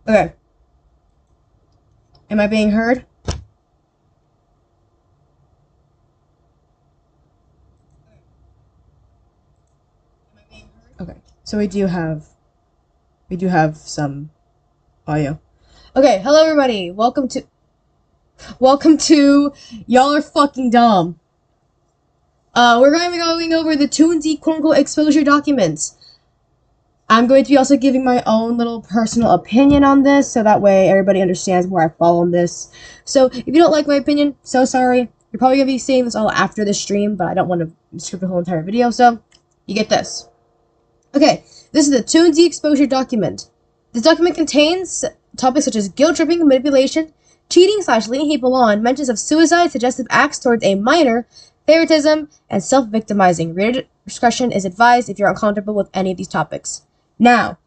Okay. Am I being heard? Okay. So we do have some audio. Okay, hello everybody. Welcome to Y'all Are Fucking Dumb. We're going to be going over the Toonsy quote-unquote exposure documents. I'm going to be also giving my own little personal opinion on this, so that way everybody understands where I fall on this. So, if you don't like my opinion, so sorry. You're probably going to be seeing this all after the stream, but I don't want to script the whole entire video, so you get this. Okay, this is the Toonsy exposure document. This document contains topics such as guilt-tripping, manipulation, cheating / leading people on, mentions of suicide, suggestive acts towards a minor, favoritism, and self-victimizing. Reader discretion is advised if you're uncomfortable with any of these topics. Now,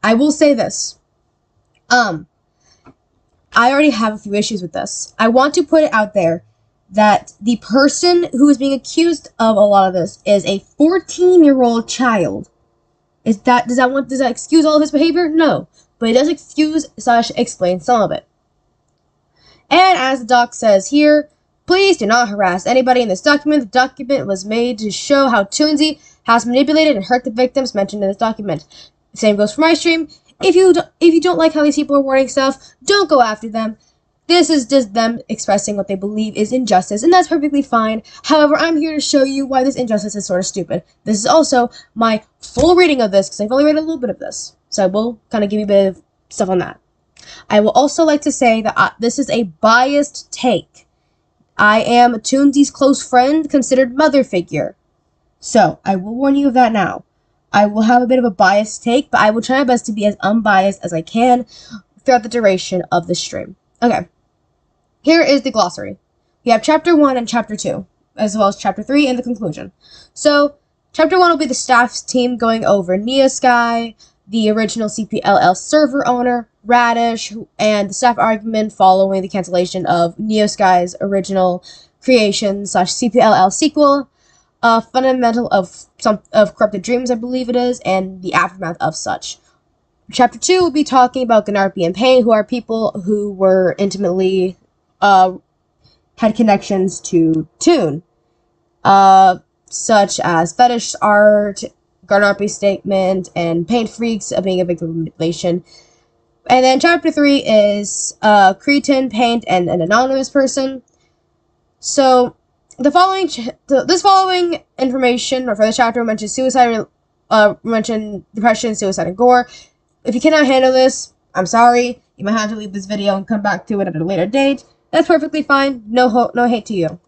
I will say this. I already have a few issues with this. I want to put it out there that the person who is being accused of a lot of this is a 14-year-old child. Does that excuse all of his behavior? No. But it does excuse / explain some of it. And as the doc says here, please do not harass anybody in this document. The document was made to show how Toonsy has manipulated and hurt the victims mentioned in this document. The same goes for my stream. If you don't like how these people are wording stuff, don't go after them. This is just them expressing what they believe is injustice, and that's perfectly fine. However, I'm here to show you why this injustice is sort of stupid. This is also my full reading of this, because I've only read a little bit of this. So I will kind of give you a bit of stuff on that. I will also like to say that this is a biased take. I am Toonsy's close friend, considered mother figure. So, I will warn you of that now. I will have a bit of a biased take, but I will try my best to be as unbiased as I can throughout the duration of the stream. Okay. Here is the glossary. We have Chapter 1 and Chapter 2, as well as Chapter 3 and the conclusion. So, Chapter 1 will be the staff team going over Neosky, the original CPLL server owner, Radish, and the staff argument following the cancellation of Neosky's original creation / CPLL sequel, fundamental of Corrupted Dreams, I believe it is, and the aftermath of such. Chapter 2 will be talking about Ganarpi and Payne, who are people who were intimately, had connections to Toon, such as fetish art, Ganarpi's statement, and Payne freaks being a victim of manipulation. And then Chapter 3 is, Cretin, Payne, and an anonymous person. So, this following information for the chapter mentions suicide, mention depression, suicide, and gore. If you cannot handle this, I'm sorry. You might have to leave this video and come back to it at a later date. That's perfectly fine. No hate to you.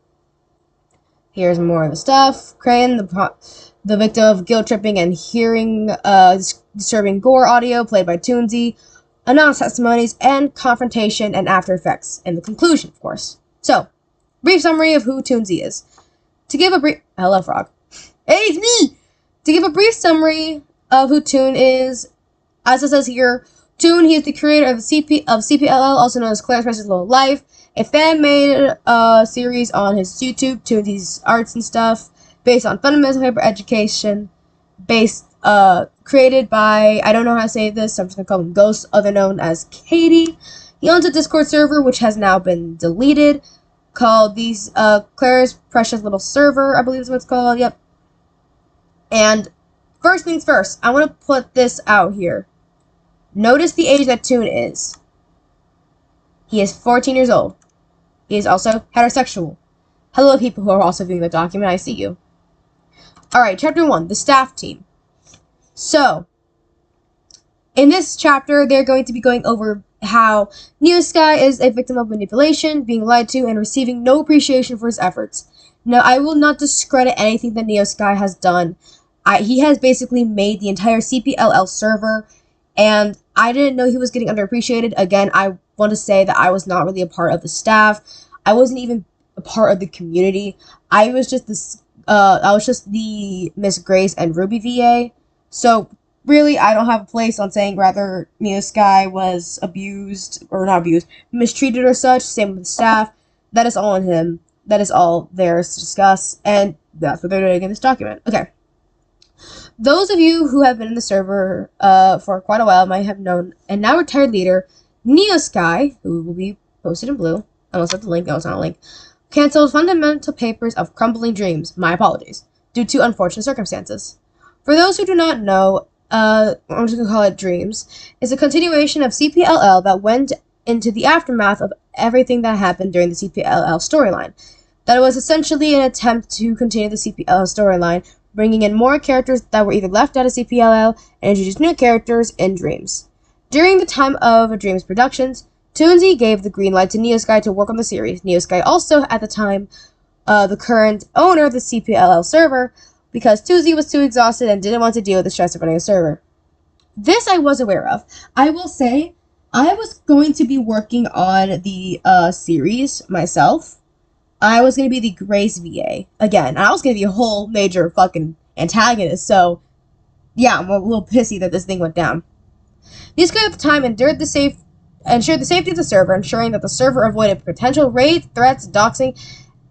Here's more of the stuff. Crane, the victim of guilt tripping and hearing disturbing gore audio played by Toonsy, anonymous testimonies, and confrontation and after effects, and the conclusion, of course. So, brief summary of who Toonsy is. To give a brief... Hello, Frog. Hey, it's me! To give a brief summary of who Toon is, as it says here, Toon, he is the creator of CPLL, also known as Clarence Precious Little Life, a fan-made series on his YouTube, Toonsy's Arts and stuff, based on fundamental paper education, created by, I don't know how to say this, so I'm just going to call him Ghost, other known as Katie. He owns a Discord server, which has now been deleted, called Claire's Precious Little Server, I believe is what it's called, yep. And first things first, I want to put this out here. Notice the age that Toon is. He is 14 years old. He is also heterosexual. Hello, people who are also viewing the document, I see you. Alright, Chapter 1, the staff team. So, in this chapter, they're going to be going over how Neosky is a victim of manipulation, being lied to, and receiving no appreciation for his efforts. Now, I will not discredit anything that Neosky has done. He has basically made the entire CPLL server, and I didn't know he was getting underappreciated. Again, I want to say that I was not really a part of the staff. I wasn't even a part of the community. I was just the Miss Grace and Ruby VA. So, really, I don't have a place on saying whether Neosky was abused, or not abused, mistreated or such. Same with the staff. That is all on him. That is all there is to discuss, and that's what they're doing in this document. Okay. Those of you who have been in the server for quite a while might have known a now retired leader, Neosky, who will be posted in blue. I almost have the link. No, it's not a link. Canceled fundamental papers of Crumbling Dreams. My apologies. Due to unfortunate circumstances. For those who do not know, I'm just going to call it Dreams, is a continuation of CPLL that went into the aftermath of everything that happened during the CPLL storyline. That was essentially an attempt to continue the CPLL storyline, bringing in more characters that were either left out of CPLL and introduce new characters in Dreams. During the time of Dreams Productions, Toonsy gave the green light to Neosky to work on the series. Neosky also, at the time, the current owner of the CPLL server, because Toonsy was too exhausted and didn't want to deal with the stress of running a server. This I was aware of. I will say, I was going to be working on the series myself. I was going to be the Grace VA. Again, I was going to be a whole major fucking antagonist, so yeah, I'm a little pissy that this thing went down. These guys at the time ensured the safety of the server, ensuring that the server avoided potential raid, threats, doxing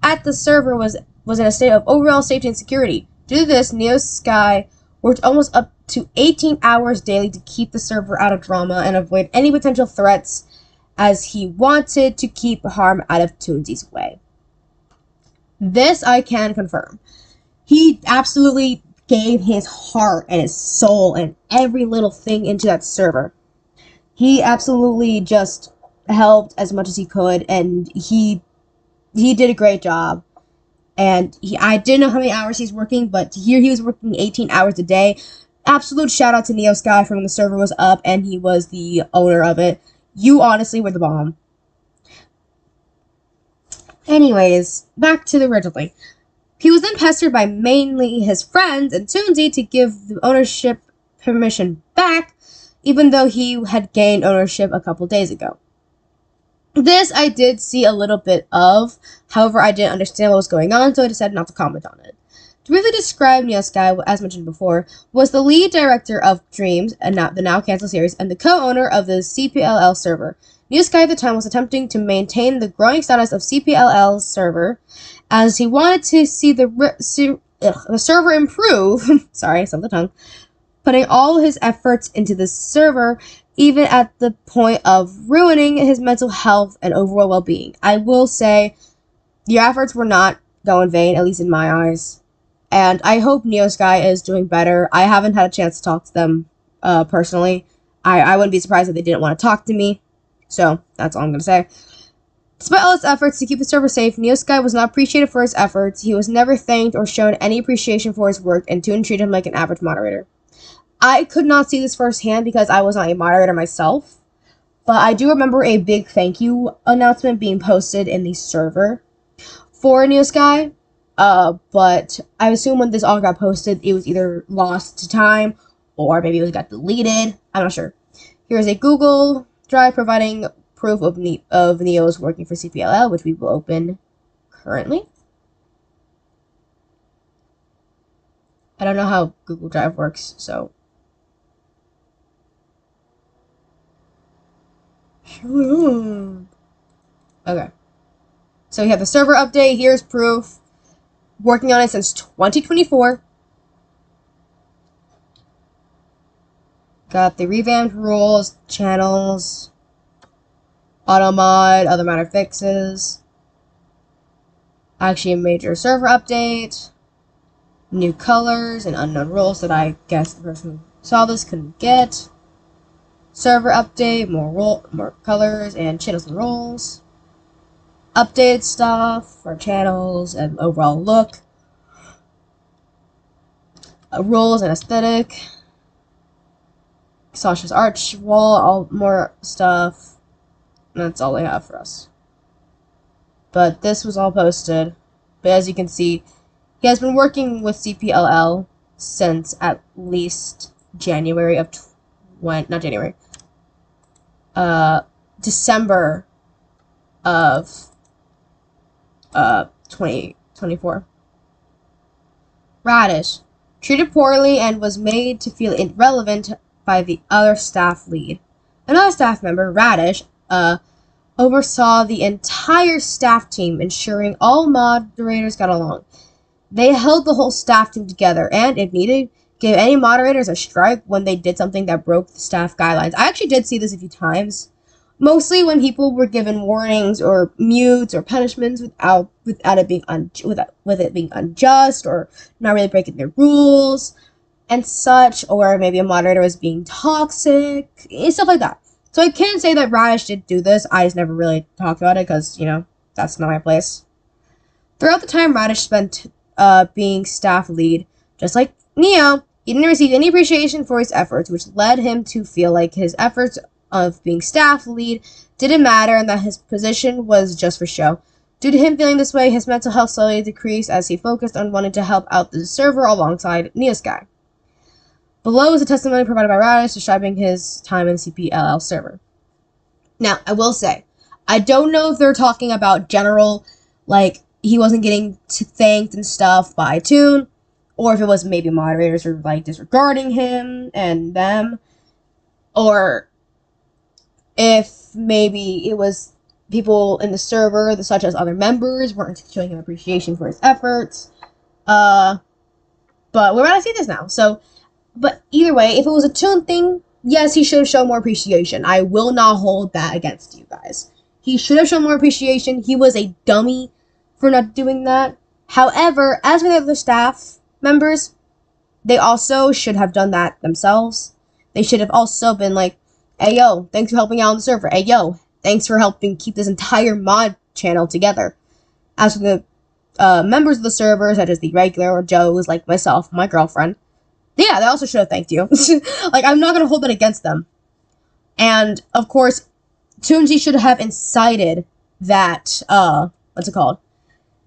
at the server was in a state of overall safety and security. Due to this, Neosky worked almost up to 18 hours daily to keep the server out of drama and avoid any potential threats, as he wanted to keep harm out of Toonsy's way. This I can confirm. He absolutely gave his heart and his soul and every little thing into that server. He absolutely just helped as much as he could, and he did a great job. And I didn't know how many hours he's working, but to hear he was working 18 hours a day, absolute shout out to Neosky from when the server was up and he was the owner of it. You honestly were the bomb. Anyways, back to the originally. He was then pestered by mainly his friends and Toonsy to give the ownership permission back, even though he had gained ownership a couple days ago. This I did see a little bit of, however I didn't understand what was going on, so I decided not to comment on it. To briefly describe Neosky, as mentioned before, was the lead director of Dreams, and the now canceled series, and the co-owner of the CPLL server. Neosky at the time was attempting to maintain the growing status of CPLL server, as he wanted to see the server improve, sorry, slipped the tongue, putting all his efforts into the server, even at the point of ruining his mental health and overall well-being. I will say, your efforts were not going vain, at least in my eyes. And I hope Neosky is doing better. I haven't had a chance to talk to them personally. I wouldn't be surprised if they didn't want to talk to me. So, that's all I'm going to say. Despite all his efforts to keep the server safe, Neosky was not appreciated for his efforts. He was never thanked or shown any appreciation for his work, and Toon treated him like an average moderator. I could not see this firsthand because I was not a moderator myself, but I do remember a big thank you announcement being posted in the server for Neosky, but I assume when this all got posted, it was either lost to time, or maybe it got deleted. I'm not sure. Here's a Google Drive providing proof of Neo's working for CPLL, which we will open currently. I don't know how Google Drive works, so... Okay. So we have the server update. Here's proof. Working on it since 2024. Got the revamped rules, channels, auto mod, other minor fixes. Actually, a major server update. New colors and unknown rules that I guess the person who saw this couldn't get. Server update, more colors and channels and roles. Updated stuff for channels and overall look. Roles and aesthetic. Sasha's arch wall, all more stuff. And that's all they have for us. But this was all posted. But as you can see, he has been working with CPLL since at least January of December of 2024. Radish. Treated poorly and was made to feel irrelevant by the other staff lead. Another staff member, Radish, oversaw the entire staff team, ensuring all moderators got along. They held the whole staff team together and, if needed, give any moderators a strike when they did something that broke the staff guidelines. I actually did see this a few times. Mostly when people were given warnings or mutes or punishments without it being with it being unjust or not really breaking their rules and such, or maybe a moderator was being toxic, stuff like that. So I can say that Radish did do this. I just never really talked about it because, you know, that's not my place. Throughout the time Radish spent being staff lead, just like Neo, he didn't receive any appreciation for his efforts, which led him to feel like his efforts of being staff lead didn't matter and that his position was just for show. Due to him feeling this way, his mental health slowly decreased as he focused on wanting to help out the server alongside Neosky. Below is a testimony provided by Radish describing his time in the CPLL server. Now, I will say, I don't know if they're talking about general, like, he wasn't getting thanked and stuff by Toon, or if it was maybe moderators were, like, disregarding him and them, or if maybe it was people in the server, such as other members, weren't showing him appreciation for his efforts. But we're about to see this now, so... But either way, if it was a Toon thing, yes, he should have shown more appreciation. I will not hold that against you guys. He should have shown more appreciation. He was a dummy for not doing that. However, as for the other staff members, they also should have done that themselves. They should have also been like, hey, yo, thanks for helping out on the server. Hey, yo, thanks for helping keep this entire mod channel together. As for the members of the server, such as the regular or Joes, like myself, my girlfriend, yeah, they also should have thanked you. Like, I'm not going to hold that against them. And, of course, Toonsy should have incited that, what's it called?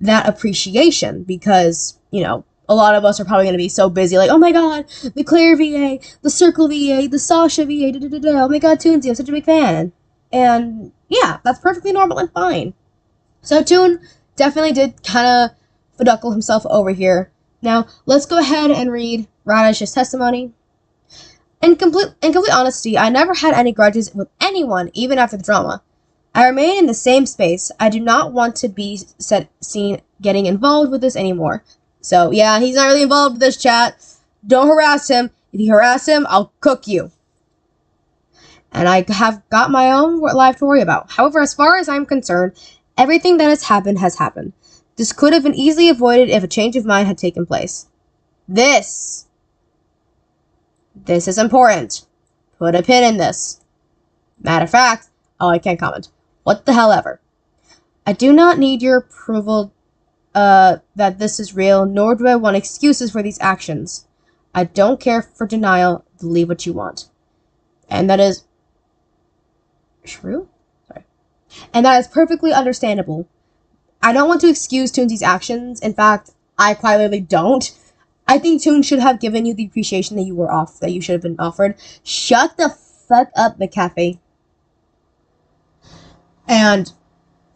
That appreciation, because, you know, a lot of us are probably going to be so busy, like, oh my god, the Claire VA, the Circle VA, the Sasha VA, oh my god, Toonsy, I'm such a big fan. And, yeah, that's perfectly normal and fine. So, Toon definitely did kind of fiduckle himself over here. Now, let's go ahead and read Radish's testimony. In complete honesty, I never had any grudges with anyone, even after the drama. I remain in the same space. I do not want to be seen getting involved with this anymore. So, yeah, he's not really involved with this chat. Don't harass him. If you harass him, I'll cook you. And I have got my own life to worry about. However, as far as I'm concerned, everything that has happened has happened. This could have been easily avoided if a change of mind had taken place. This is important. Put a pin in this. Matter of fact, oh, I can't comment. What the hell ever. I do not need your approval that this is real, nor do I want excuses for these actions. I don't care for denial. Believe what you want. And that is true? Sorry. And that is perfectly understandable. I don't want to excuse Toonsy's actions. In fact, I quite literally don't. I think Toon should have given you the appreciation that you should have been offered. Shut the fuck up, McCafe. And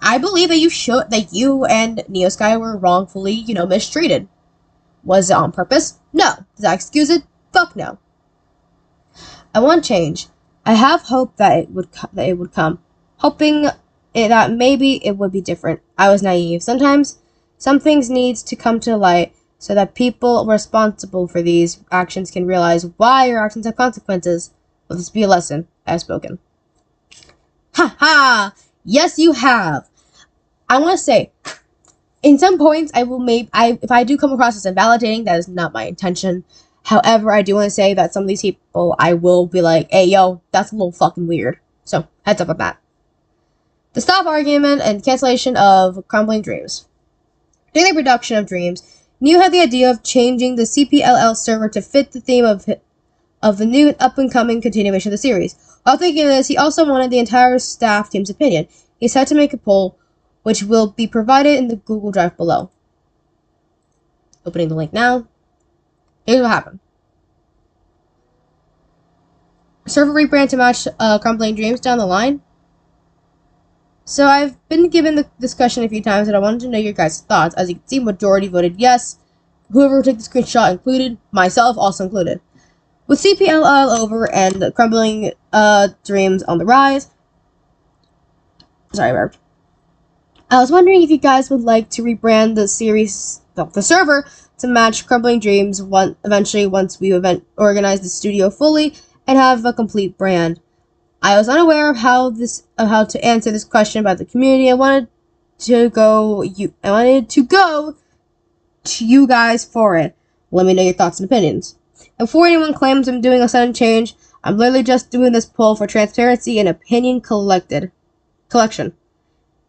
I believe that you and Neosky were wrongfully, mistreated. Was it on purpose? No. Does that excuse it? Fuck no. I want change. I have hope that it would come. Hoping that maybe it would be different. I was naive. Sometimes some things needs to come to light so that people responsible for these actions can realize why your actions have consequences. Let this be a lesson. I have spoken. Ha ha! Yes, you have. I want to say, in some points, if I do come across as invalidating, that is not my intention. However, I do want to say that some of these people, I will be like, hey, yo, that's a little fucking weird. So, heads up on that. The stop argument and cancellation of Crumbling Dreams. During the production of Dreams, New had the idea of changing the CPLL server to fit the theme of the new up-and-coming continuation of the series. While thinking of this, he also wanted the entire staff team's opinion. He decided to make a poll, which will be provided in the Google Drive below. Opening the link now. Here's what happened. Server rebrand to match Crumbling Dreams down the line. So I've been given the discussion a few times, and I wanted to know your guys' thoughts. As you can see, majority voted yes. Whoever took the screenshot included, myself also included. With CPLL over and Crumbling Dreams on the rise. Sorry, burp. I was wondering if you guys would like to rebrand the series, the server, to match Crumbling Dreams eventually once we organize the studio fully and have a complete brand. I was unaware of how to answer this question about the community. I wanted to go to you guys for it. Let me know your thoughts and opinions. And before anyone claims I'm doing a sudden change, I'm literally just doing this poll for transparency and opinion collection.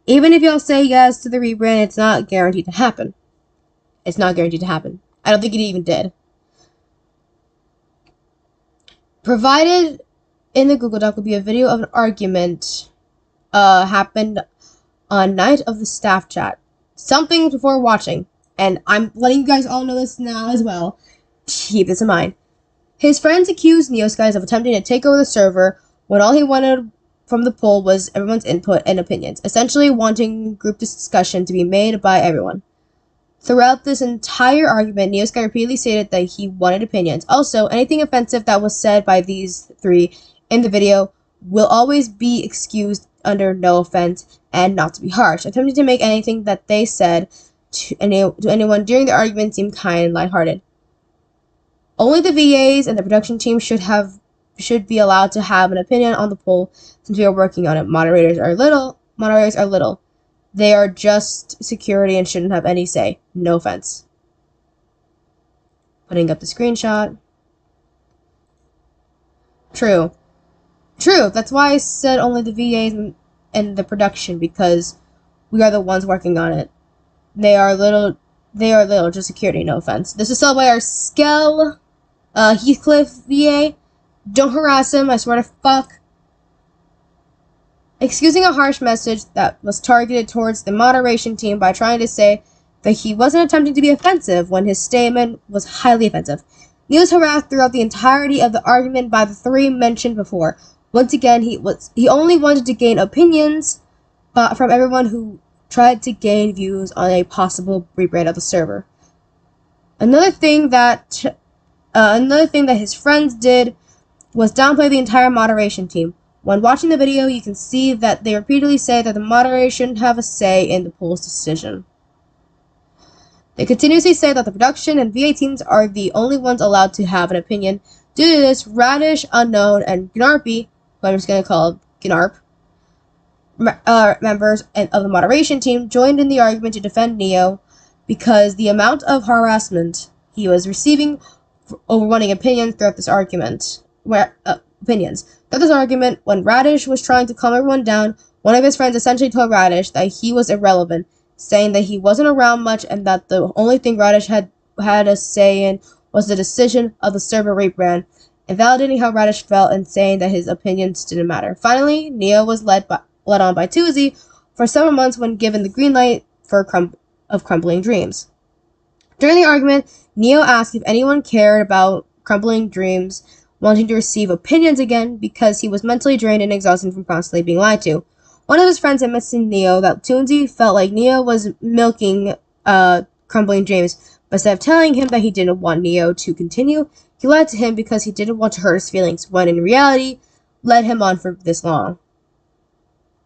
Even if y'all say yes to the rebrand, it's not guaranteed to happen. It's not guaranteed to happen. I don't think it even did. Provided in the Google Doc will be a video of an argument happened on night of the staff chat. Something before watching. And I'm letting you guys all know this now as well. Keep this in mind. His friends accused Neoskies of attempting to take over the server when all he wanted from the poll was everyone's input and opinions, essentially wanting group discussion to be made by everyone. Throughout this entire argument, Neosky repeatedly stated that he wanted opinions. Also, anything offensive that was said by these three in the video will always be excused under no offense and not to be harsh. Attempting to make anything that they said to anyone during the argument seem kind and lighthearted. Only the VAs and the production team should be allowed to have an opinion on the poll since we are working on it. Moderators are little. They are just security and shouldn't have any say. No offense. Putting up the screenshot. True. That's why I said only the VAs and the production, because we are the ones working on it. They are little, just security, no offense. This is sold by our Skell, Heathcliff VA. Don't harass him, I swear to fuck. Excusing a harsh message that was targeted towards the moderation team by trying to say that he wasn't attempting to be offensive when his statement was highly offensive. He was harassed throughout the entirety of the argument by the three mentioned before. Once again, he only wanted to gain opinions from everyone who tried to gain views on a possible rebrand of the server. Another thing that his friends did was downplay the entire moderation team. When watching the video, you can see that they repeatedly say that the moderation have a say in the poll's decision. They continuously say that the production and VA teams are the only ones allowed to have an opinion. Due to this, Radish, Unknown, and Gnarpy, who I'm just going to call Gnarp, members of the moderation team joined in the argument to defend Neo because the amount of harassment he was receiving over wanting opinions throughout this argument. Throughout this argument, when Radish was trying to calm everyone down, one of his friends essentially told Radish that he was irrelevant, saying that he wasn't around much and that the only thing Radish had a say in was the decision of the server rebrand, invalidating how Radish felt and saying that his opinions didn't matter. Finally, Neo was led on by Toonsy for several months when given the green light for Crumbling Dreams. During the argument, Neo asked if anyone cared about Crumbling Dreams wanting to receive opinions again because he was mentally drained and exhausted from constantly being lied to. One of his friends admits to Neo that Toonsy felt like Neo was milking Crumbling Dreams, but instead of telling him that he didn't want Neo to continue, he lied to him because he didn't want to hurt his feelings, when in reality, led him on for this long.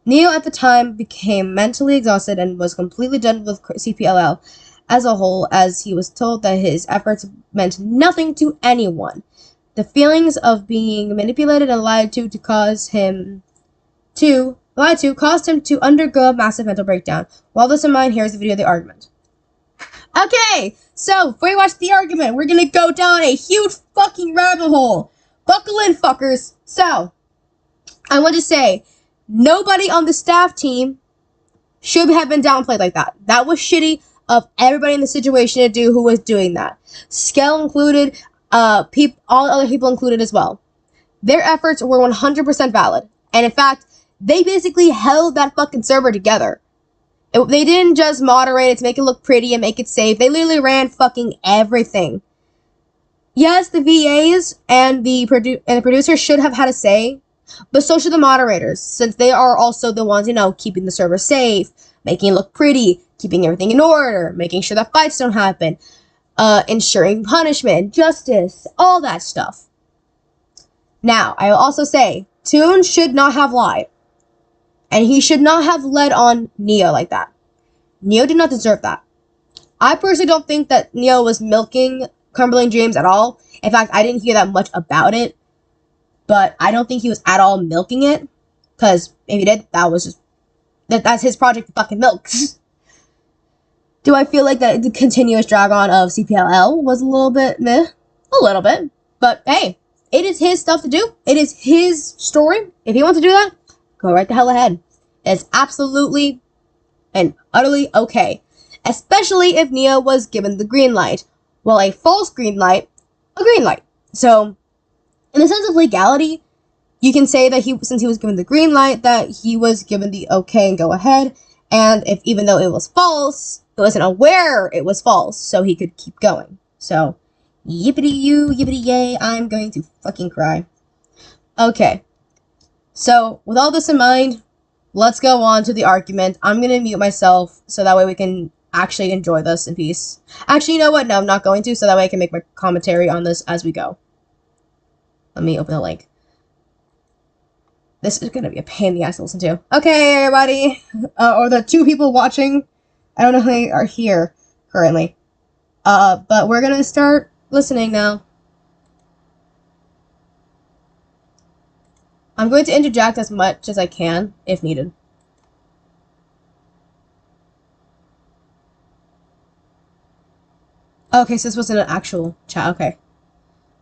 Neo at the time became mentally exhausted and was completely done with CPLL as a whole, as he was told that his efforts meant nothing to anyone. The feelings of being manipulated and lied to caused him to undergo a massive mental breakdown. While this in mind, here's the video of the argument. Okay, so before you watch the argument, we're gonna go down a huge fucking rabbit hole. Buckle in, fuckers. So, I want to say, nobody on the staff team should have been downplayed like that. That was shitty of everybody in the situation to do who was doing that. Skell included, all other people included as well. Their efforts were 100% valid. And in fact, they basically held that fucking server together. They didn't just moderate it to make it look pretty and make it safe. They literally ran fucking everything. Yes, the VAs and the producers should have had a say, but so should the moderators, since they are also the ones, keeping the server safe, making it look pretty, keeping everything in order, making sure that fights don't happen, ensuring punishment, justice, all that stuff. Now, I will also say, Toon should not have lied. And he should not have led on Neo like that. Neo did not deserve that. I personally don't think that Neo was milking Crumbling Dreams at all. In fact, I didn't hear that much about it, but I don't think he was at all milking it, because if he did, that's his project to fucking milk. Do I feel like that the continuous drag on of CPLL was a little bit meh? A little bit. But hey, it is his stuff to do. It is his story. If he wants to do that, go right the hell ahead. It's absolutely and utterly okay. Especially if Neo was given the green light. Well, a false green light, a green light. So, in the sense of legality, you can say that since he was given the green light, that he was given the okay and go ahead. And if even though it was false, he wasn't aware it was false, so he could keep going. So, yippity yay, I'm going to fucking cry. Okay. So, with all this in mind, let's go on to the argument. I'm gonna mute myself so that way we can actually enjoy this in peace. Actually, you know what? No, I'm not going to, so that way I can make my commentary on this as we go. Let me open the link. This is gonna be a pain in the ass to listen to. Okay, everybody. Or the 2 people watching. I don't know how they are here currently. But we're gonna start listening now. I'm going to interject as much as I can, if needed. Okay, so this wasn't an actual chat, okay.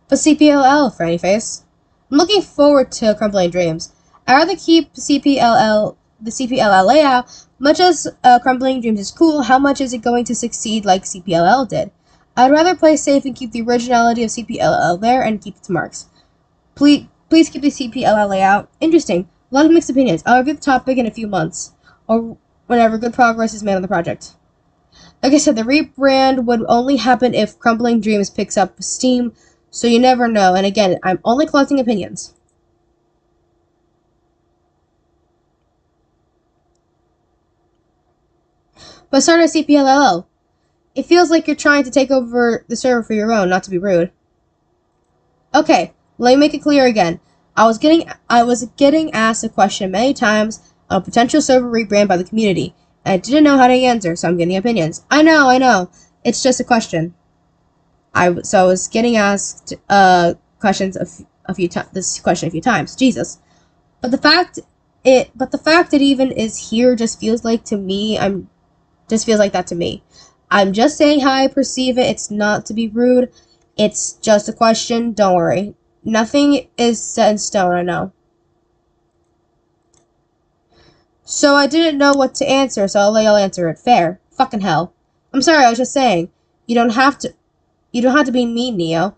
But CPLL, Franny Face. I'm looking forward to Crumbling Dreams. I'd rather keep the CPLL layout. Much as Crumbling Dreams is cool, how much is it going to succeed like CPLL did? I'd rather play safe and keep the originality of CPLL there and keep its marks. Please keep the CPLL layout. Interesting. A lot of mixed opinions. I'll review the topic in a few months, or whenever good progress is made on the project. Like I said, the rebrand would only happen if Crumbling Dreams picks up steam, so you never know. And again, I'm only collecting opinions. But start at CPLL. It feels like you're trying to take over the server for your own, not to be rude. Okay, let me make it clear again. I was getting asked a question many times on a potential server rebrand by the community, and I didn't know how to answer, so I'm getting opinions. I know. It's just a question. I was getting asked questions a few times. Jesus. But the fact it even is here just feels like to me. Just feels like that to me. I'm just saying how I perceive it. It's not to be rude. It's just a question. Don't worry. Nothing is set in stone, I know. So I didn't know what to answer, so I'll let y'all answer it. Fair. Fucking hell. I'm sorry, I was just saying. You don't have to be mean, Neo.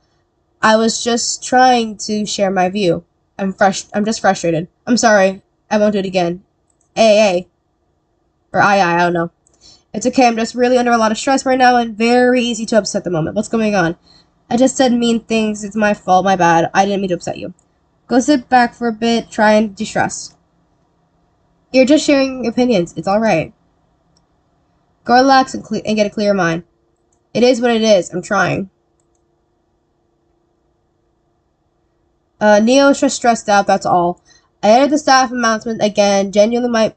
I was just trying to share my view. I'm just frustrated. I'm sorry. I won't do it again. A. Or I don't know. It's okay, I'm just really under a lot of stress right now and very easy to upset at the moment. What's going on? I just said mean things. It's my fault, my bad. I didn't mean to upset you. Go sit back for a bit, try and de-stress. You're just sharing opinions. It's alright. Go relax and get a clear mind. It is what it is. I'm trying. Neo is just stressed out, that's all. I edited the staff announcement again. Genuinely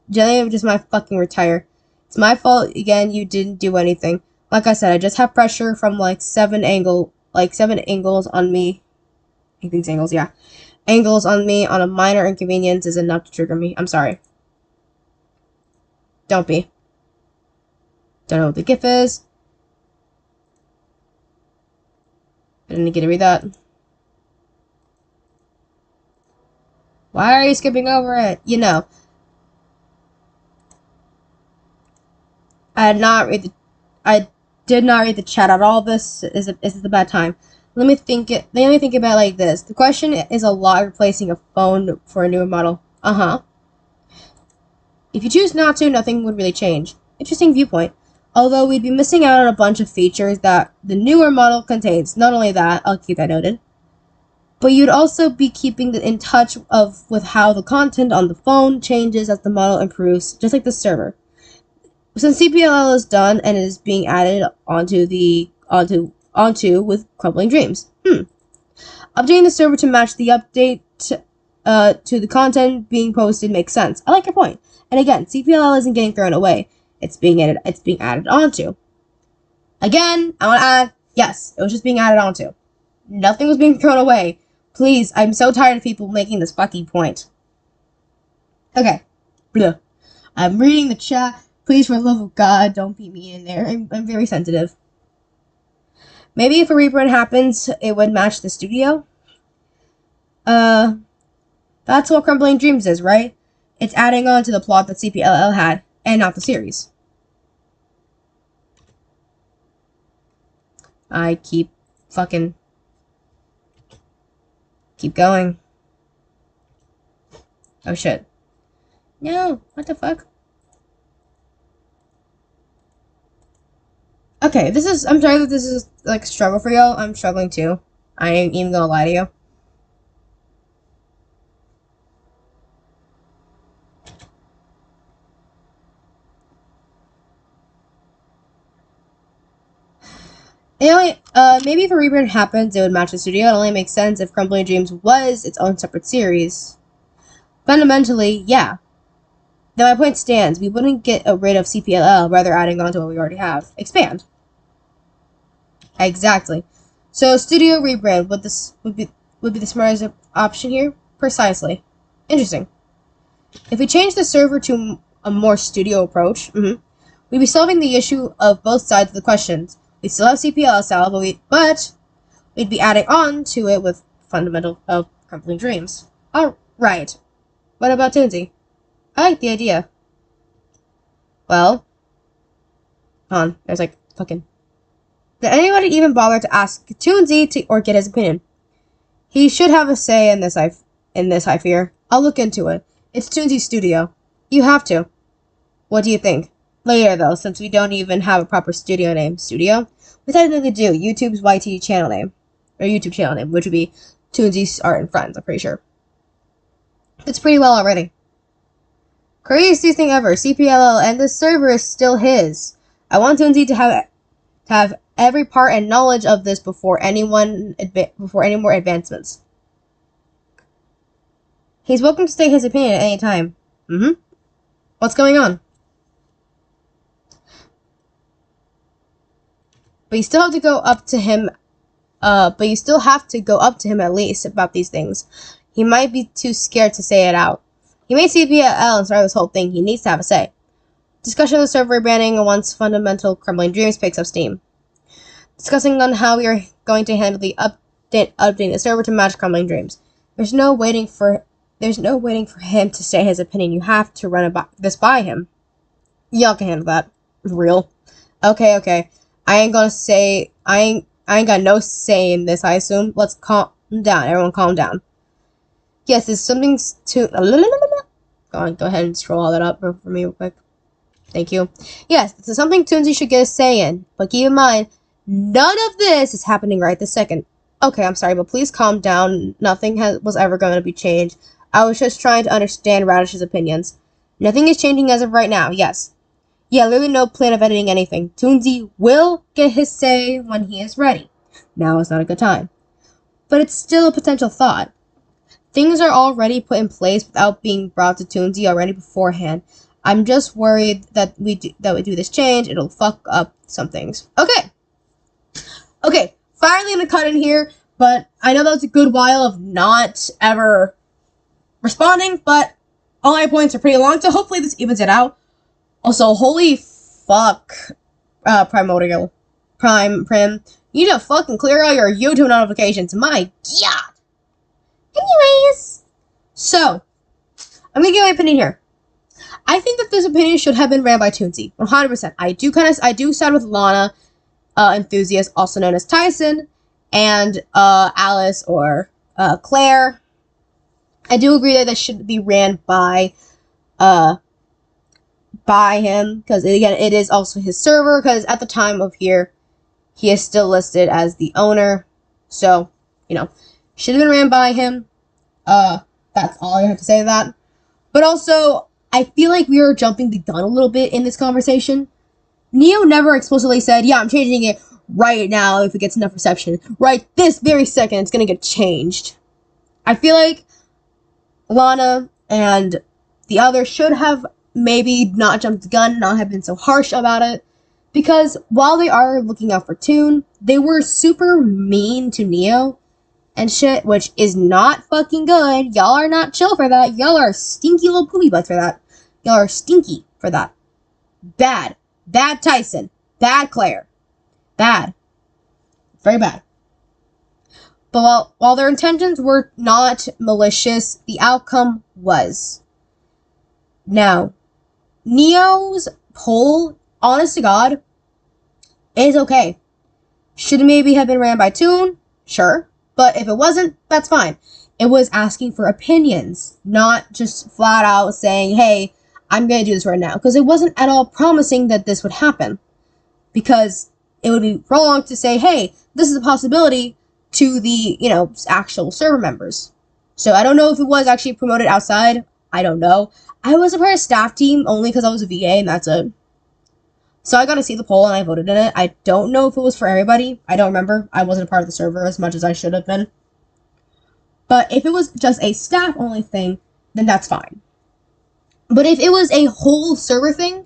just might fucking retire. It's my fault again, you didn't do anything. Like I said, I just have pressure from like seven angles on me. I think these angles, yeah. Angles on me on a minor inconvenience is enough to trigger me. I'm sorry. Don't be. Don't know what the GIF is. I didn't get to read that. Why are you skipping over it? You know. I did not read the chat at all. This is the bad time. Let me think about it like this. The question is a lot replacing a phone for a newer model. If you choose not to, nothing would really change. Interesting viewpoint. Although we'd be missing out on a bunch of features that the newer model contains. Not only that, I'll keep that noted, but you'd also be keeping in touch with how the content on the phone changes as the model improves, just like the server. Since CPLL is done and is being added onto with Crumbling Dreams. Updating the server to match the update to the content being posted makes sense. I like your point. And again, CPLL isn't getting thrown away. It's being added onto. Again, I want to add, yes, it was just being added onto. Nothing was being thrown away. Please, I'm so tired of people making this fucking point. Okay. Blah. I'm reading the chat. Please, for the love of God, don't beat me in there. I'm very sensitive. Maybe if a reprint happens, it would match the studio? That's what Crumbling Dreams is, right? It's adding on to the plot that CPLL had, and not the series. I keep going. Oh shit. No, what the fuck? Okay, I'm sorry that this is, like, a struggle for y'all. I'm struggling too. I ain't even gonna lie to you. Maybe if a reprint happens, it would match the studio. It only makes sense if Crumbling Dreams was its own separate series. Fundamentally, yeah. Though my point stands, we wouldn't get rid of CPLL, rather adding on to what we already have. Expand. Exactly. So, studio rebrand, would be the smartest option here? Precisely. Interesting. If we change the server to a more studio approach, we'd be solving the issue of both sides of the questions. We'd still have CPL style, but we'd be adding on to it with fundamental of Crumbling Dreams. Alright. What about Toonsy? I like the idea. Well, hold on. There's like fucking... Did anybody even bother to ask Toonsy or get his opinion? He should have a say in this, I fear. I'll look into it. It's Toonsy's studio. You have to. What do you think? Later, though, since we don't even have a proper studio name. Studio? We technically do. YouTube's YT channel name. Or YouTube channel name, which would be Toonsy's Art and Friends, I'm pretty sure. It's pretty well already. Craziest thing ever. CPLL, and the server is still his. I want Toonsy to have every part and knowledge of this before any more advancements. He's welcome to state his opinion at any time. What's going on? But you still have to go up to him. At least about these things. He might be too scared to say it out. He made CPL and started this whole thing. He needs to have a say. Discussion of the server banning once fundamental Crumbling Dreams picks up steam. Discussing on how we are going to handle the updating the server to match Crumbling Dreams. There's no waiting for him to say his opinion. You have to run this by him. Y'all can handle that. Real. Okay. I ain't got no say in this, I assume. Let's calm down. Everyone calm down. Yes, there's something to... Go ahead and scroll all that up for me real quick. Thank you. Yes, this is something Toonsy should get a say in. But keep in mind, none of this is happening right this second. Okay, I'm sorry, but please calm down. Nothing was ever going to be changed. I was just trying to understand Radish's opinions. Nothing is changing as of right now, yes. Yeah, literally no plan of editing anything. Toonsy will get his say when he is ready. Now is not a good time. But it's still a potential thought. Things are already put in place without being brought to Toonsy already beforehand. I'm just worried that we do this change, it'll fuck up some things. Okay, finally gonna cut in here, but I know that was a good while of not ever responding, but all my points are pretty long, so hopefully this evens it out. Also, holy fuck, Prim, you need to fucking clear out your YouTube notifications, my god! Anyways, so, I'm gonna give my opinion here. I think that this opinion should have been ran by Toonsy, 100%. I do side with Lana, enthusiast, also known as Tyson, and Alice or Claire. I do agree that this should be ran by him, because again, it is also his server, because at the time of here, he is still listed as the owner, so, should have been ran by him. That's all I have to say to that. But also, I feel like we are jumping the gun a little bit in this conversation. Neo never explicitly said, yeah, I'm changing it right now if it gets enough reception. Right this very second, it's gonna get changed. I feel like Lana and the others should have maybe not jumped the gun, not have been so harsh about it. Because while they are looking out for Toon, they were super mean to Neo and shit, which is not fucking good. Y'all are not chill for that. Y'all are stinky little poopy butts for that. Y'all are stinky for that. Bad. Bad Tyson. Bad Claire. Bad. Very bad. But while their intentions were not malicious, the outcome was. Now, Neo's poll, honest to God, is okay. Should maybe have been ran by Toon? Sure. But if it wasn't, that's fine. It was asking for opinions, not just flat out saying, hey, I'm going to do this right now. Because it wasn't at all promising that this would happen. Because it would be wrong to say, hey, this is a possibility to the, actual server members. So I don't know if it was actually promoted outside. I don't know. I was a part of staff team only because I was a VA and that's it. So I got to see the poll and I voted in it. I don't know if it was for everybody. I don't remember. I wasn't a part of the server as much as I should have been. But if it was just a staff only thing, then that's fine. But if it was a whole server thing,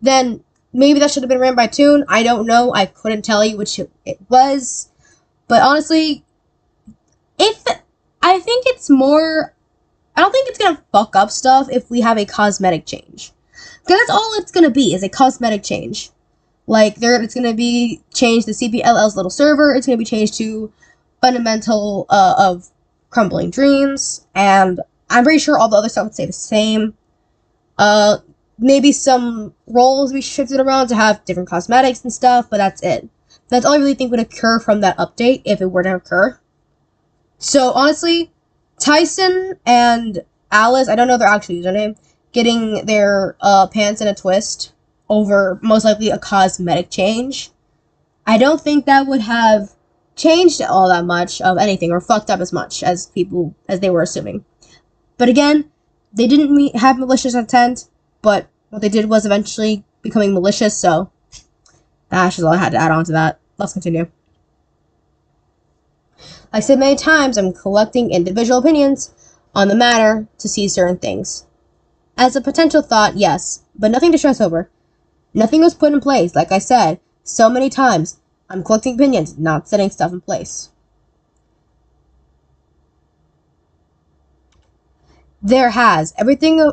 then maybe that should have been ran by Toon. I don't know. I couldn't tell you which it was. But honestly, I think it's more, I don't think it's going to fuck up stuff if we have a cosmetic change. Because that's all it's going to be, is a cosmetic change. Like, it's going to be changed to CPLL's little server. It's going to be changed to Fundamental of Crumbling Dreams. And I'm pretty sure all the other stuff would stay the same. Maybe some roles we shifted around to have different cosmetics and stuff, but that's it. That's all I really think would occur from that update, if it were to occur. So, honestly, Tyson and Alice, I don't know their actual username, getting their pants in a twist over most likely a cosmetic change. I don't think that would have changed all that much of anything, or fucked up as much as they were assuming. But again, they didn't have malicious intent, but what they did was eventually becoming malicious, so that's just all I had to add on to that. Let's continue. Like I said many times, I'm collecting individual opinions on the matter to see certain things. As a potential thought, yes, but nothing to stress over. Nothing was put in place, like I said so many times. I'm collecting opinions, not setting stuff in place. There has. Everything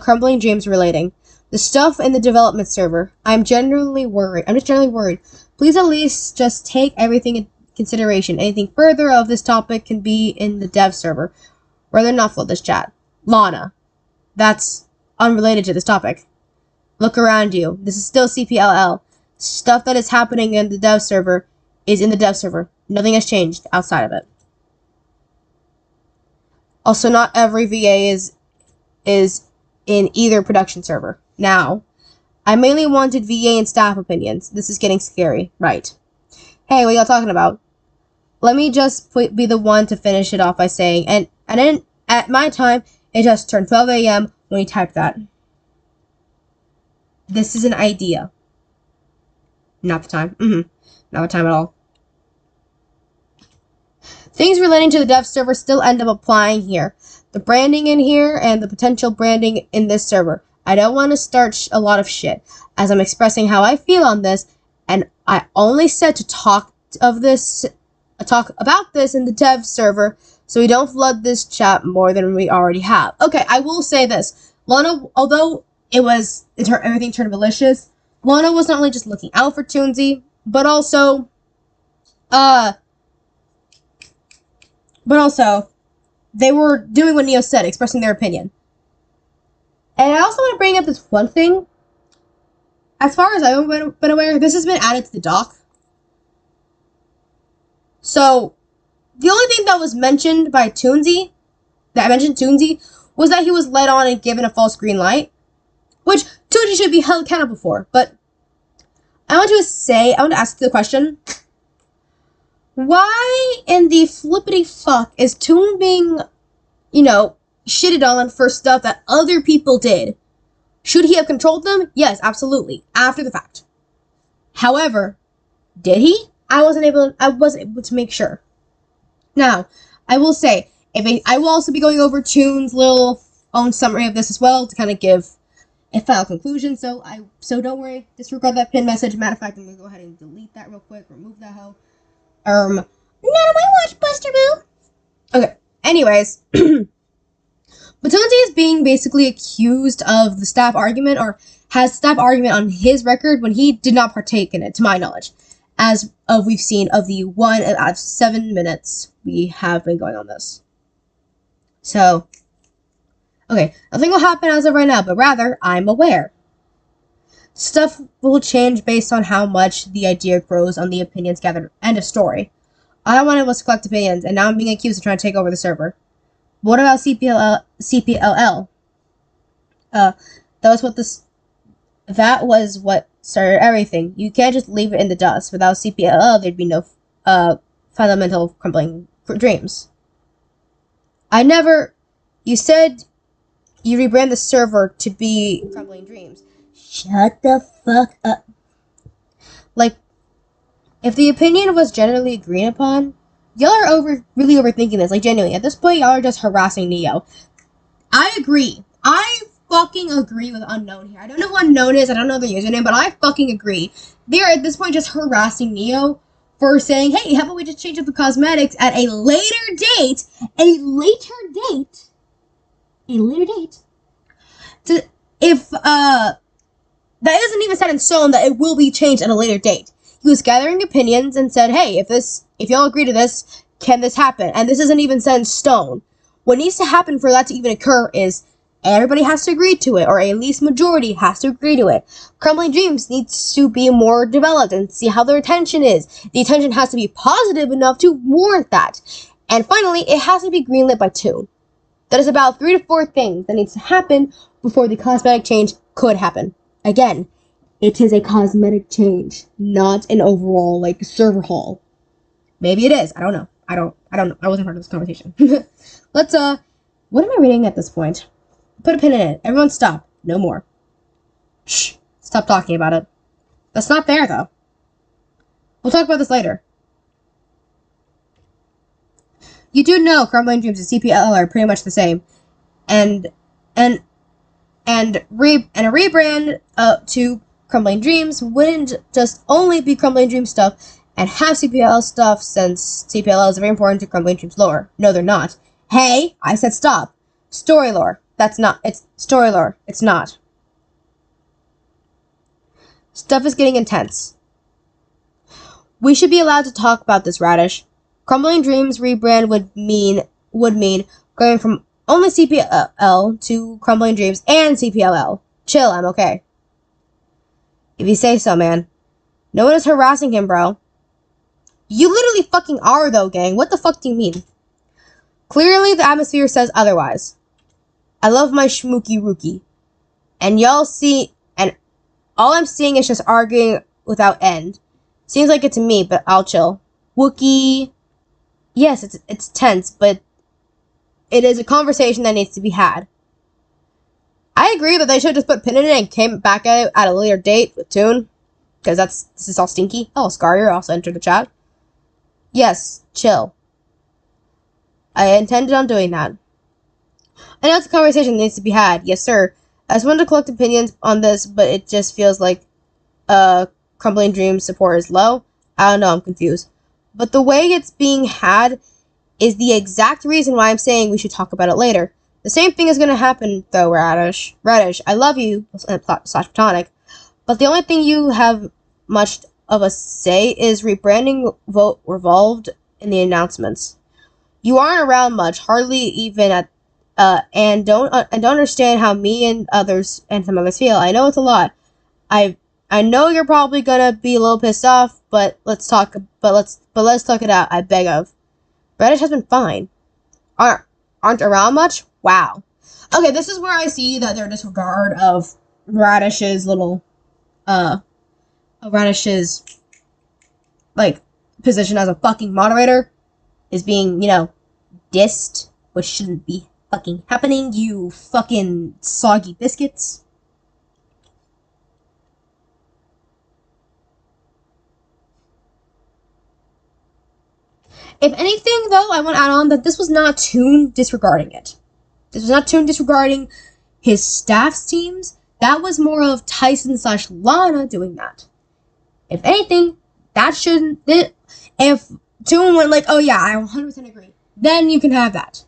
Crumbling Dreams relating. The stuff in the development server. I'm just generally worried. Please at least just take everything in consideration. Anything further of this topic can be in the dev server. Rather not flood this chat. Lana. That's unrelated to this topic. Look around you. This is still CPLL. Stuff that is happening in the dev server is in the dev server. Nothing has changed outside of it. Also, not every VA is in either production server. Now, I mainly wanted VA and staff opinions. This is getting scary, right? Hey, what y'all talking about? Let me just be the one to finish it off by saying, and then at my time, it just turned 12 a.m. when you typed that. This is an idea. Not the time. Not the time at all. Things relating to the dev server still end up applying here. The branding in here and the potential branding in this server. I don't want to start a lot of shit as I'm expressing how I feel on this, and I only said to talk about this in the dev server so we don't flood this chat more than we already have. Okay, I will say this. Lana, although everything turned malicious, Lana was not only just looking out for Toonsy, but also they were doing what Neo said, expressing their opinion. And I also want to bring up this one thing. As far as I've been aware, this has been added to the doc. So, the only thing that was mentioned by Toonsy, was that he was led on and given a false green light. Which Toonsy should be held accountable for. But, I want to ask the question. Why in the flippity fuck is Toon being, shitted on for stuff that other people did? Should he have controlled them? Yes, absolutely. After the fact. However, did he? I wasn't able to make sure. Now, I will say, I will also be going over Toon's little own summary of this as well to kind of give a final conclusion. So don't worry, disregard that pin message. Matter of fact, I'm gonna go ahead and delete that real quick. Remove that hoe. None of my watch, Buster Boo. Okay. Anyways, Toonsy is being basically accused of the staff argument, or has staff argument on his record when he did not partake in it, to my knowledge. As of we've seen of the 1 out of 7 minutes we have been going on this. So, okay, nothing will happen as of right now, but rather, I'm aware. Stuff will change based on how much the idea grows on the opinions gathered. End of story. All I wanted was to collect opinions, and now I'm being accused of trying to take over the server. What about CPLL? That was what started everything. You can't just leave it in the dust. Without CPLL, there'd be no, fundamental crumbling dreams. You said you rebrand the server to be Crumbling Dreams. Shut the fuck up. Like, if the opinion was generally agreed upon, y'all are really overthinking this. Like, genuinely, at this point, y'all are just harassing Neo. I agree. I fucking agree with Unknown here. I don't know who Unknown is. I don't know their username, but I fucking agree. They're, at this point, just harassing Neo for saying, hey, how about we just change up the cosmetics at a later date? That isn't even set in stone that it will be changed at a later date. He was gathering opinions and said, hey, if y'all agree to this, can this happen? And this isn't even set in stone. What needs to happen for that to even occur is everybody has to agree to it, or at least majority has to agree to it. Crumbling Dreams needs to be more developed and see how their attention is. The attention has to be positive enough to warrant that. And finally, it has to be greenlit by Toon. That is about 3 to 4 things that needs to happen before the cosmetic change could happen. Again, it is a cosmetic change, not an overall, like, server haul. Maybe it is. I don't know. I don't know. I wasn't part of this conversation. Let's, what am I reading at this point? Put a pin in it. Everyone stop. No more. Shh. Stop talking about it. That's not fair, though. We'll talk about this later. You do know Crumbling Dreams and CPLL are pretty much the same. And a rebrand to Crumbling Dreams wouldn't just only be Crumbling Dreams stuff and have CPLL stuff, since CPLL is very important to Crumbling Dreams lore. No, they're not. Hey, I said stop. Story lore. It's story lore. It's not. Stuff is getting intense. We should be allowed to talk about this, Radish. Crumbling Dreams rebrand would mean going from only CPLL to Crumbling Dreams and CPLL. Chill, I'm okay. If you say so, man. No one is harassing him, bro. You literally fucking are, though, gang. What the fuck do you mean? Clearly, the atmosphere says otherwise. I love my schmooky rookie. And y'all see, and all I'm seeing is just arguing without end. Seems like it to me, but I'll chill. Wookie. Yes, it's tense, but it is a conversation that needs to be had. I agree that they should just put pin in it and came back at it at a later date with Toon. Because this is all stinky. Oh, Scarier also entered the chat. Yes, chill. I intended on doing that. I know it's a conversation that needs to be had. Yes, sir. I just wanted to collect opinions on this, but it just feels like Crumbling Dreams support is low. I don't know, I'm confused. But the way it's being had is the exact reason why I'm saying we should talk about it later. The same thing is going to happen, though, Radish. Radish, I love you, / Platonic, but the only thing you have much of a say is rebranding vote revolved in the announcements. You aren't around much, hardly even at, and don't understand how me and some others feel. I know it's a lot. I know you're probably gonna be a little pissed off, but let's talk it out. I beg of. Radish has been fine. Aren't around much? Wow. Okay, this is where I see that their disregard of Radish's little, Radish's, like, position as a fucking moderator is being, dissed, which shouldn't be fucking happening, you fucking soggy biscuits. If anything, though, I want to add on that this was not Toon disregarding it. This was not Toon disregarding his staff's teams. That was more of Tyson / Lana doing that. If anything, that shouldn't... If Toon went like, oh yeah, I 100% agree, then you can have that.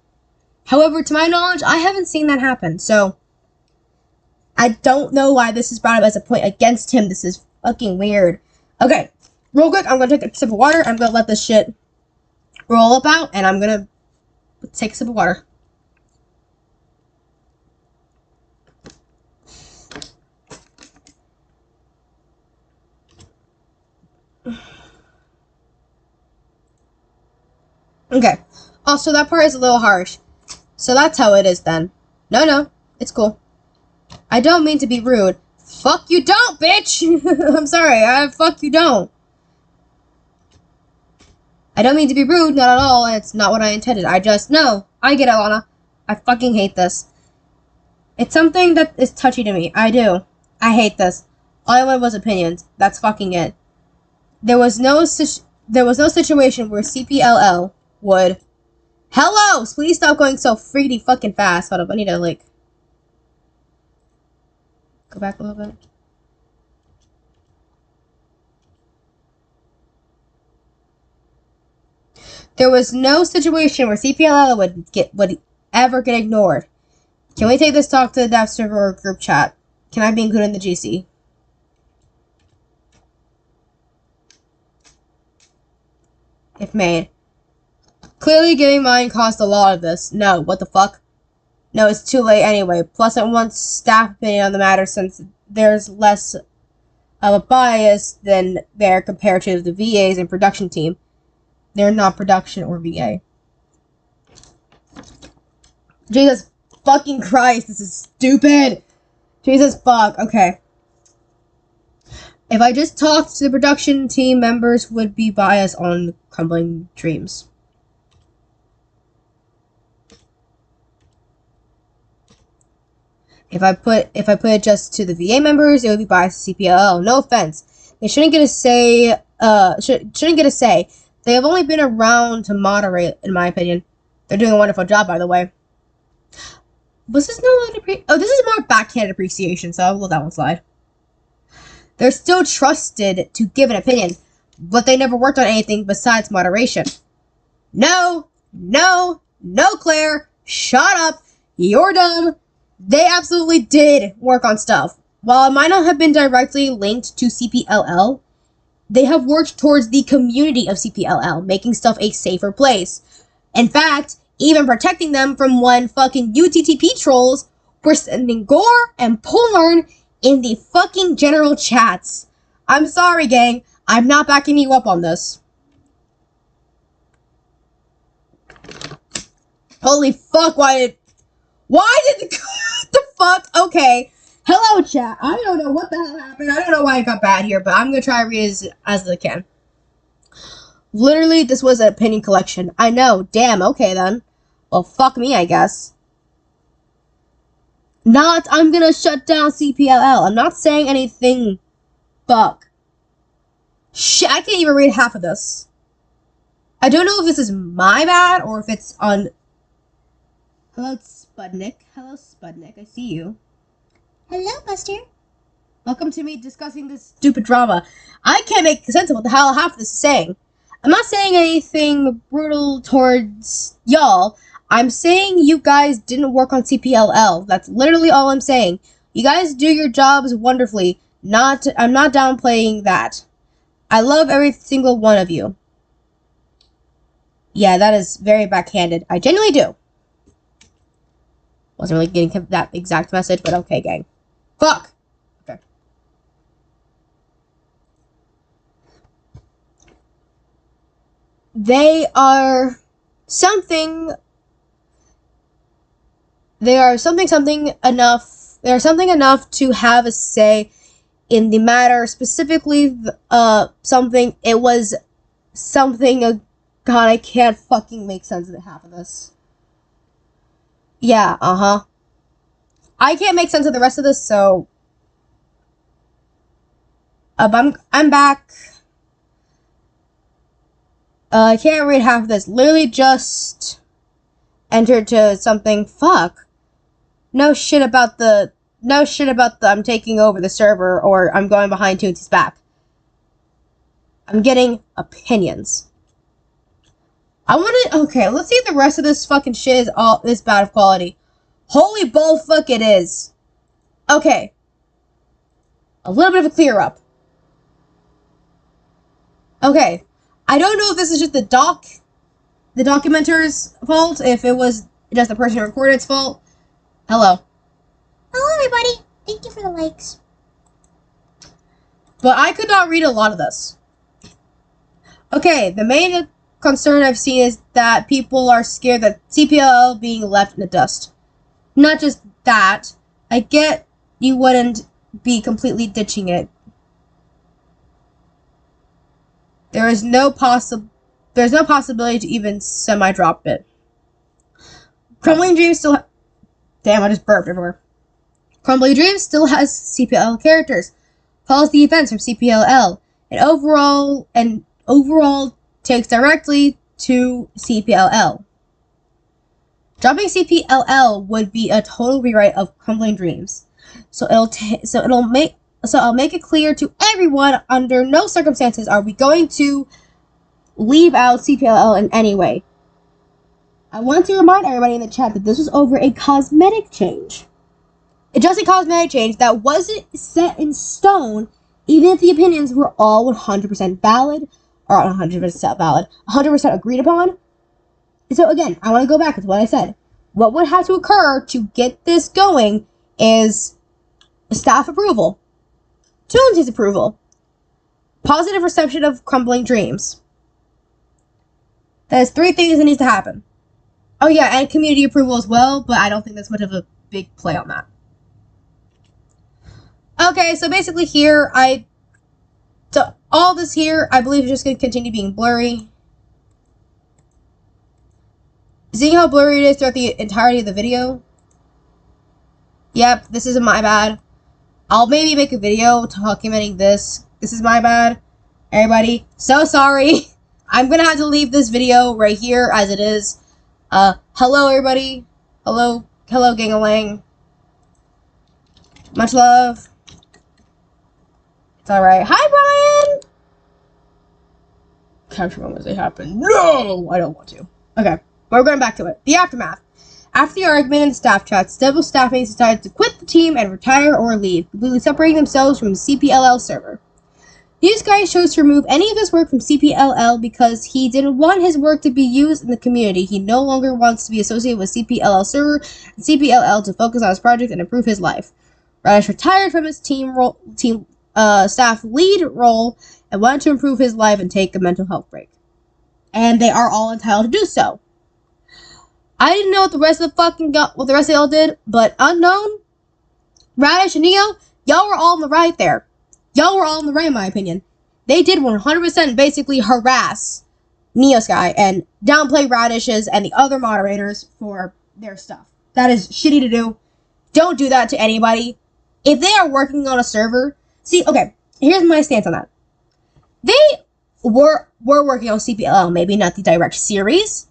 However, to my knowledge, I haven't seen that happen, so I don't know why this is brought up as a point against him. This is fucking weird. Okay, real quick, I'm gonna take a sip of water. I'm gonna let this shit roll up out, and I'm gonna take a sip of water. Okay. Also, that part is a little harsh. So that's how it is then. No, it's cool. I don't mean to be rude. Fuck you don't, bitch! I'm sorry, fuck you don't. I don't mean to be rude, not at all, and it's not what I intended. I just, no, I get it, Lana. I fucking hate this. It's something that is touchy to me. I do. I hate this. All I wanted was opinions. That's fucking it. There was no situation where CPLL would... Hello! Please stop going so freaky fucking fast. Hold up, I need to, like... Go back a little bit. There was no situation where CPLL would ever get ignored. Can we take this talk to the dev server or group chat? Can I be included in the GC? If made. Clearly giving mine caused a lot of this. No, what the fuck? No, it's too late anyway. Plus, I want staff opinion on the matter since there's less of a bias than there compared to the VAs and production team. They're not production or VA. Jesus fucking Christ, this is stupid. Jesus fuck, okay. If I just talked to the production team members would be biased on crumbling dreams. If I put it just to the VA members, it would be biased to CPLL. No offense. They shouldn't get a say, shouldn't get a say. They have only been around to moderate, in my opinion. They're doing a wonderful job, by the way. Was this no... Oh, this is more backhanded appreciation, so I'll let that one slide. They're still trusted to give an opinion, but they never worked on anything besides moderation. No, Claire. Shut up. You're dumb. They absolutely did work on stuff. While it might not have been directly linked to CPLL, they have worked towards the community of CPLL, making stuff a safer place. In fact, even protecting them from when fucking UTTP trolls were sending gore and porn in the fucking general chats. I'm sorry, gang. I'm not backing you up on this. Holy fuck, why did the fuck? Okay. Hello, chat. I don't know what the hell happened. I don't know why it got bad here, but I'm gonna try to read as I can. Literally, this was an opinion collection. I know. Damn, okay then. Well, fuck me, I guess. I'm gonna shut down CPLL. I'm not saying anything. Fuck. Shit, I can't even read half of this. I don't know if this is my bad or if it's on... Hello, Spudnik. Hello, Spudnik. I see you. Hello, Buster. Welcome to me discussing this stupid drama. I can't make sense of what the hell half of this is saying. I'm not saying anything brutal towards y'all. I'm saying you guys didn't work on CPLL. That's literally all I'm saying. You guys do your jobs wonderfully. I'm not downplaying that. I love every single one of you. Yeah, that is very backhanded. I genuinely do. Wasn't really getting that exact message, but okay, gang. Fuck! Okay. They are something enough to have a say in the matter, specifically, it was something, God, I can't fucking make sense of half of this. Yeah, I can't make sense of the rest of this, so... I'm back. I can't read half of this. Literally just entered to something. Fuck. No shit about the no shit about the I'm taking over the server or I'm going behind Toonsy's back. I'm getting opinions. Okay, let's see if the rest of this fucking shit is all this bad of quality. Holy bullfuck it is. Okay. A little bit of a clear up. Okay. I don't know if this is just the documentator's fault, if it was just the person who recorded its fault. Hello. Hello, everybody. Thank you for the likes. But I could not read a lot of this. Okay, the main concern I've seen is that people are scared that CPLL being left in the dust. Not just that. I get you wouldn't be completely ditching it. There's no possibility to even semi-drop it. Crumbling Dreams still damn, I just burped everywhere. Crumbling Dreams still has CPLL characters, follows the events from CPLL, and overall takes directly to CPLL. Dropping CPLL would be a total rewrite of Crumbling Dreams. I'll make it clear to everyone, under no circumstances are we going to leave out CPLL in any way. I want to remind everybody in the chat that this was over a cosmetic change. It's just a cosmetic change that wasn't set in stone, even if the opinions were all 100% valid, or 100% valid, 100% agreed upon. So again, I want to go back with what I said. What would have to occur to get this going is staff approval, Toonsy's approval, positive reception of Crumbling Dreams. There's 3 things that needs to happen. Oh yeah, and community approval as well, but I don't think that's much of a big play on that. Okay, so basically here, all this here, I believe is just going to continue being blurry. Seeing how blurry it is throughout the entirety of the video. Yep, this is my bad. I'll maybe make a video documenting this. This is my bad. Everybody, so sorry. I'm gonna have to leave this video right here as it is. Hello everybody. Hello gang-a-lang. Much love. It's alright. Hi, Brian! Capture moments they happen. No! I don't want to. Okay, we're going back to it. The aftermath. After the argument in the staff chat, several staffmates decided to quit the team and retire or leave, completely separating themselves from the CPLL server. These guys chose to remove any of his work from CPLL because he didn't want his work to be used in the community. He no longer wants to be associated with CPLL server and CPLL to focus on his project and improve his life. Radish retired from his staff lead role and wanted to improve his life and take a mental health break. And they are all entitled to do so. I didn't know what the rest of y'all did, but unknown, Radish and Neo, y'all were all in the right there. Y'all were all in the right, in my opinion. They did 100% basically harass Neo Sky and downplay Radish's and the other moderators for their stuff. That is shitty to do. Don't do that to anybody. If they are working on a server, see, okay, here's my stance on that. They were working on CPLL, maybe not the direct series,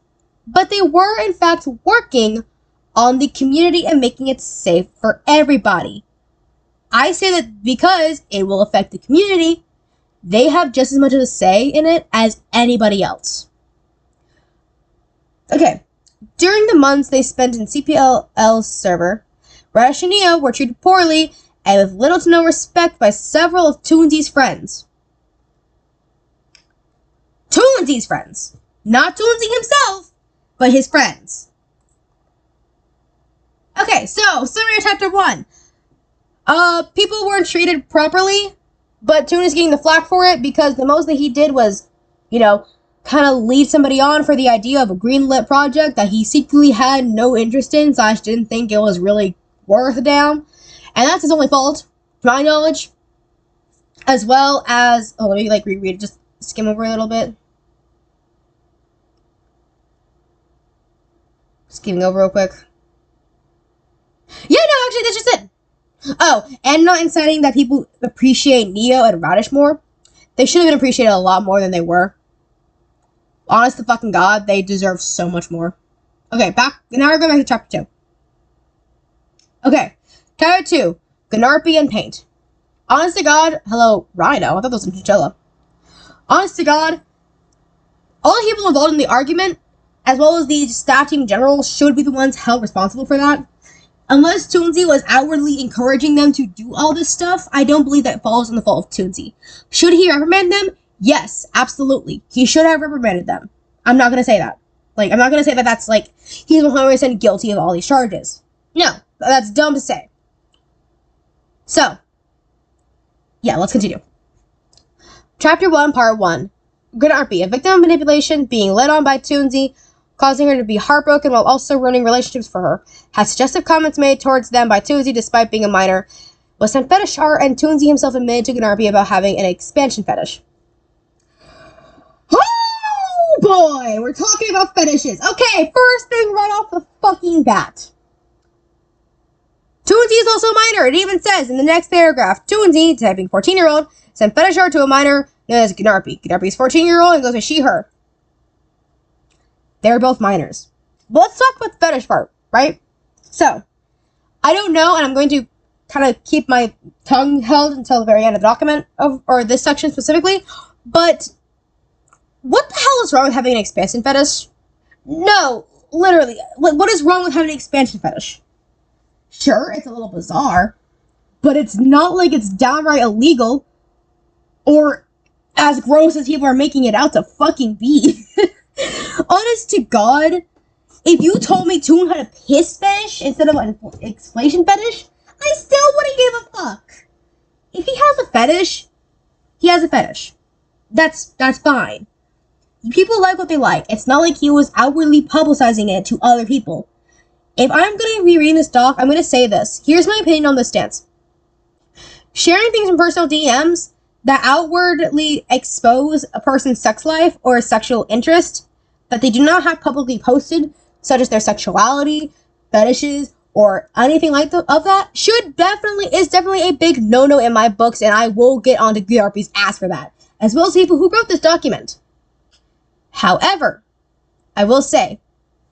but they were in fact working on the community and making it safe for everybody. I say that because it will affect the community, they have just as much of a say in it as anybody else. Okay, during the months they spent in CPLL's server, Radish and Neo were treated poorly and with little to no respect by several of Toonsy's friends. Toonsy's friends! Not Toonsy himself, but his friends. Okay, so, summary of chapter 1. People weren't treated properly, but Toon is getting the flack for it because the most that he did was, kind of lead somebody on for the idea of a greenlit project that he secretly had no interest in, / didn't think it was really worth a damn. And that's his only fault, to my knowledge. As well as, let me, reread it, just skim over a little bit. Skimming over real quick. Yeah, no, actually, that's just it. Oh, and not inciting that people appreciate Neo and Radish more. They should have been appreciated a lot more than they were. Honest to fucking God, they deserve so much more. Okay, now we're going back to chapter 2. Okay, chapter 2. Gnarpy and Paint. Honest to God, hello, Rhino. I thought that was a chinchilla. Honest to God, all the people involved in the argument, as well as the staff team in general, should be the ones held responsible for that. Unless Toonsy was outwardly encouraging them to do all this stuff, I don't believe that falls on the fault of Toonsy. Should he reprimand them? Yes, absolutely. He should have reprimanded them. I'm not going to say that. I'm not going to say that that's, he's 100% guilty of all these charges. No, that's dumb to say. So, yeah, let's continue. Chapter 1, Part 1. Gnarpy, a victim of manipulation, being led on by Toonsy, causing her to be heartbroken while also ruining relationships for her. Had suggestive comments made towards them by Toonsy despite being a minor. Was sent fetish art, and Toonsy himself admitted to Gnarpy about having an expansion fetish. Oh boy, we're talking about fetishes. Okay, first thing right off the fucking bat. Toonsy is also a minor. It even says in the next paragraph, Toonsy, typing 14-year-old, sent fetish art to a minor known as Gnarpy. Gnarpy is 14-year-old and goes by she, her. They're both minors. But let's talk about the fetish part, right? So, I don't know, and I'm going to kind of keep my tongue held until the very end of the document, or this section specifically, but what the hell is wrong with having an expansion fetish? No, literally, what is wrong with having an expansion fetish? Sure, it's a little bizarre, but it's not like it's downright illegal, or as gross as people are making it out to fucking be. Honest to God, if you told me Toon had a piss fetish instead of an exflation fetish, I still wouldn't give a fuck. If he has a fetish, he has a fetish. That's fine. People like what they like. It's not like he was outwardly publicizing it to other people. If I'm going to be reading this doc, I'm going to say this. Here's my opinion on this stance. Sharing things in personal DMs that outwardly expose a person's sex life or sexual interest that they do not have publicly posted, such as their sexuality, fetishes, or anything like of that, is definitely a big no-no in my books, and I will get onto Gnarpy's ass for that, as well as people who wrote this document. However, I will say,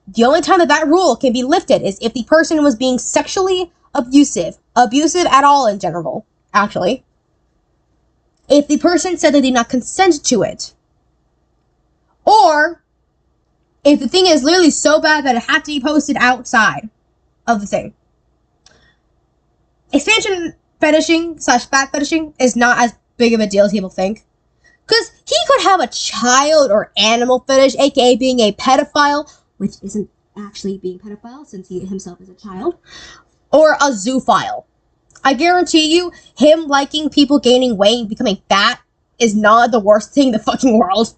the only time that rule can be lifted is if the person was being sexually abusive at all in general, actually. If the person said they did not consent to it. Or if the thing is literally so bad that it had to be posted outside of the thing. Expansion fetishing / fat fetishing is not as big of a deal as people think. Because he could have a child or animal fetish, aka being a pedophile, which isn't actually being pedophile since he himself is a child, or a zoophile. I guarantee you, him liking people gaining weight and becoming fat is not the worst thing in the fucking world.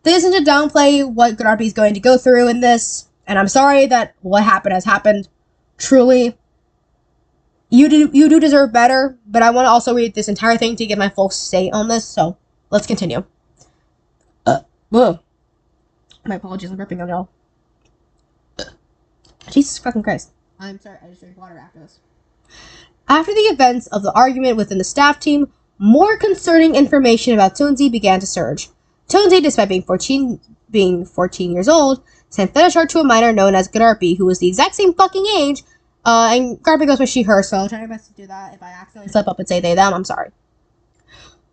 This isn't to downplay what Gnarpy is going to go through in this, and I'm sorry that what happened has happened. Truly, you do deserve better, but I want to also read this entire thing to get my full say on this, so let's continue. Whoa. My apologies, I'm burping on y'all. Jesus fucking Christ. I'm sorry, I just drank water after this. After the events of the argument within the staff team, more concerning information about Toonsy began to surge. Toonsy, despite being 14 years old, sent fetish art to a minor known as Gnarpy, who was the exact same fucking age, and Gnarpy goes by she, her, so I'll try my best to do that. If I accidentally slip up and say they, them, I'm sorry.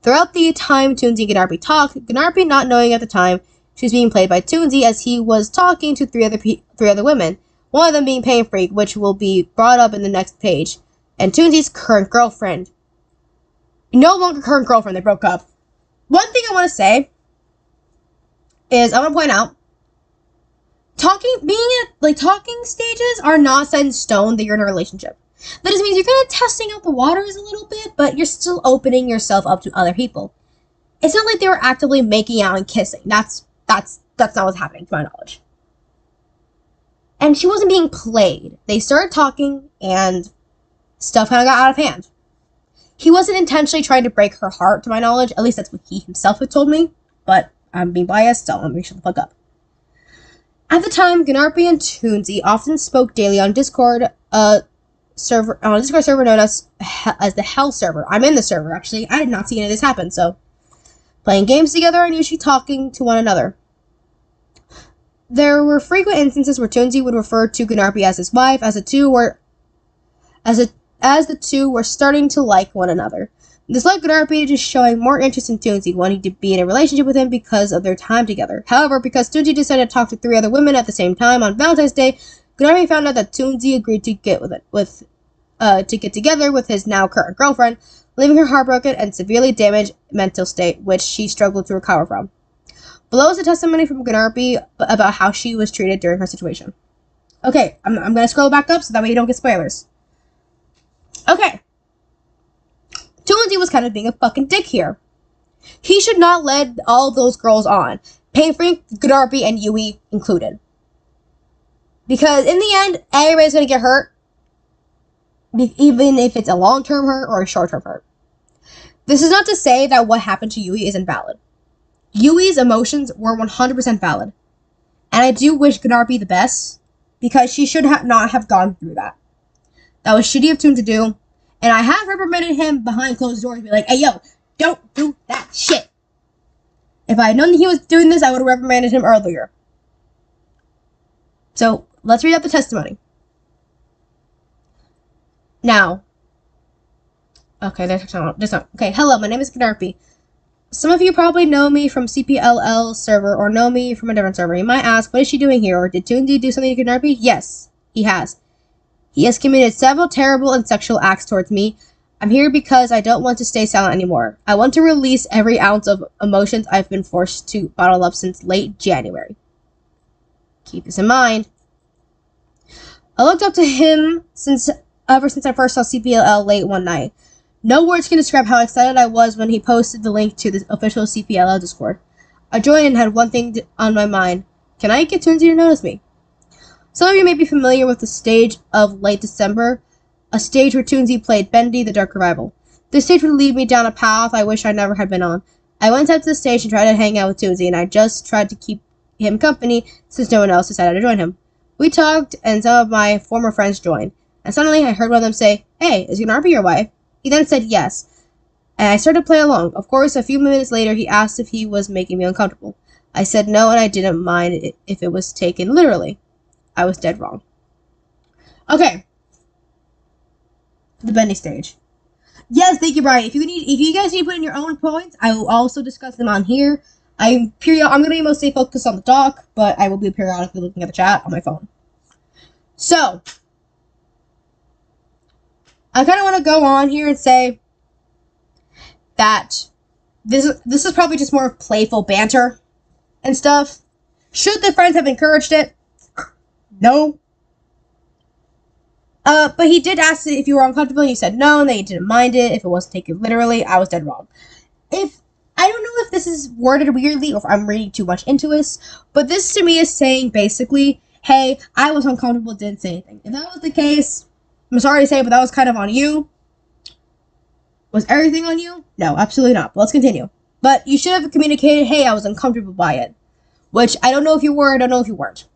Throughout the time Toonsy and Gnarpy talked, Gnarpy not knowing at the time she was being played by Toonsy as he was talking to three other women, one of them being Pain Freak, which will be brought up in the next page, and Toonsy's current girlfriend. No longer current girlfriend, they broke up. One thing I want to say is, I want to point out, talking stages are not set in stone that you're in a relationship. That just means you're kind of testing out the waters a little bit, but you're still opening yourself up to other people. It's not like they were actively making out and kissing. That's not what's happening, to my knowledge. And she wasn't being played. They started talking, and stuff kind of got out of hand. He wasn't intentionally trying to break her heart, to my knowledge. At least that's what he himself had told me. But I'm being biased, so I'm going to shut the fuck up. At the time, Gnarpy and Toonsy often spoke daily on Discord server known as the Hell server. I'm in the server, actually. I did not see any of this happen, so playing games together and usually talking to one another. There were frequent instances where Toonsy would refer to Gnarpy as his wife, as the as the two were starting to like one another. This led Gunarby to showing more interest in Toonsy, wanting to be in a relationship with him because of their time together. However, because Toonsy decided to talk to 3 other women at the same time on Valentine's Day, Gunarby found out that Toonsy agreed to get together with his now current girlfriend, leaving her heartbroken and severely damaged mental state, which she struggled to recover from. Below is a testimony from Gunarby about how she was treated during her situation. Okay, I'm going to scroll back up so that way you don't get spoilers. Okay. Toonsy was kind of being a fucking dick here. He should not let all those girls on. Painfrink, Gunarby, and Yui included. Because in the end, everybody's going to get hurt. Even if it's a long-term hurt or a short-term hurt. This is not to say that what happened to Yui isn't valid. Yui's emotions were 100% valid. And I do wish Gunarby the best, because she should not have gone through that. That was shitty of Toon to do. And I have reprimanded him behind closed doors, be like, hey, yo, don't do that shit. If I had known that he was doing this, I would have reprimanded him earlier. So, let's read out the testimony. Now. Okay, okay, hello, my name is Gunarby. Some of you probably know me from CPLL server or know me from a different server. You might ask, what is she doing here? Or did Toonsy do something to Gunarby? Yes, he has. He has committed several terrible and sexual acts towards me. I'm here because I don't want to stay silent anymore. I want to release every ounce of emotions I've been forced to bottle up since late January. Keep this in mind. I looked up to him ever since I first saw CPLL late one night. No words can describe how excited I was when he posted the link to the official CPLL Discord. I joined and had one thing on my mind. Can I get Toonsy to notice me? Some of you may be familiar with the stage of late December, a stage where Toonsy played Bendy, the Dark Revival. This stage would lead me down a path I wish I never had been on. I went out to the stage and tried to hang out with Toonsy, and I just tried to keep him company since no one else decided to join him. We talked, and some of my former friends joined, and suddenly I heard one of them say, "Hey, is Gunarby your wife?" He then said yes, and I started to play along. Of course, a few minutes later, he asked if he was making me uncomfortable. I said no, and I didn't mind if it was taken literally. I was dead wrong. Okay. The Bendy stage. Yes, thank you, Brian. If you guys need to put in your own points, I will also discuss them on here. I'm gonna be mostly focused on the doc, but I will be periodically looking at the chat on my phone. So, I kind of want to go on here and say that this is probably just more playful banter and stuff. Should the friends have encouraged it? No. But he did ask if you were uncomfortable, and you said no, and that you didn't mind it if it wasn't taken literally. I was dead wrong. I don't know if this is worded weirdly or if I'm reading too much into this, but this to me is saying basically, hey, I was uncomfortable, didn't say anything. If that was the case, I'm sorry to say, but that was kind of on you. Was everything on you? No, absolutely not. But let's continue. But you should have communicated, hey, I was uncomfortable by it. Which, I don't know if you were, I don't know if you weren't.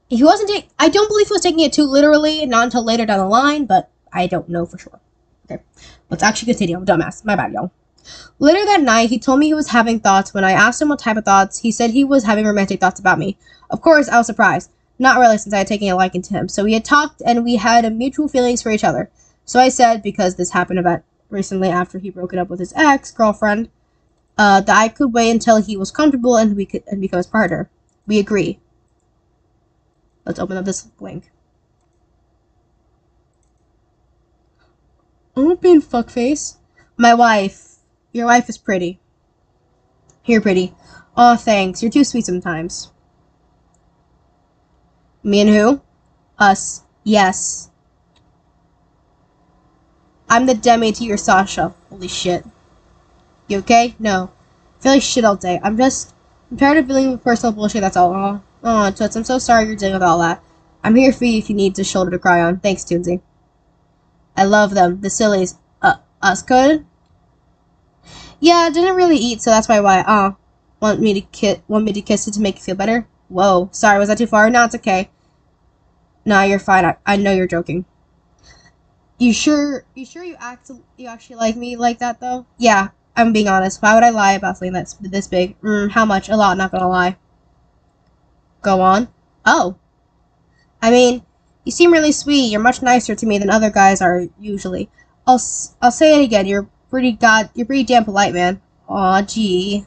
If he wasn't I don't believe he was taking it too literally, not until later down the line, but I don't know for sure. Okay, let's actually continue. I'm a dumbass. My bad, y'all. Later that night, he told me he was having thoughts. When I asked him what type of thoughts, he said he was having romantic thoughts about me. Of course, I was surprised. Not really, since I had taken a liking to him. So we had talked, and we had mutual feelings for each other. So I said, because this happened about recently after he broke it up with his ex-girlfriend, that I could wait until he was comfortable and become his partner. We agree. Let's open up this link. Open, fuckface. My wife. Your wife is pretty. Here, pretty. Aw, thanks. You're too sweet sometimes. Me and who? Us. Yes. I'm the Demi to your Sasha. Holy shit. You okay? No. I feel like shit all day. I'm tired of dealing with personal bullshit, that's all. Oh, Toots, I'm so sorry you're dealing with all that. I'm here for you if you need a shoulder to cry on. Thanks, Toonsy. I love them. The sillies. Us good? Yeah, I didn't really eat, so that's why. Want me to kiss it to make you feel better? Whoa, sorry, was that too far? No, it's okay. Nah, you're fine. I know you're joking. You sure you actually like me like that, though? Yeah, I'm being honest. Why would I lie about something that's this big? How much? A lot, not gonna lie. Go on. Oh. I mean, You seem really sweet. You're much nicer to me than other guys are usually. I'll say it again. You're pretty damn polite, man. Aw, gee.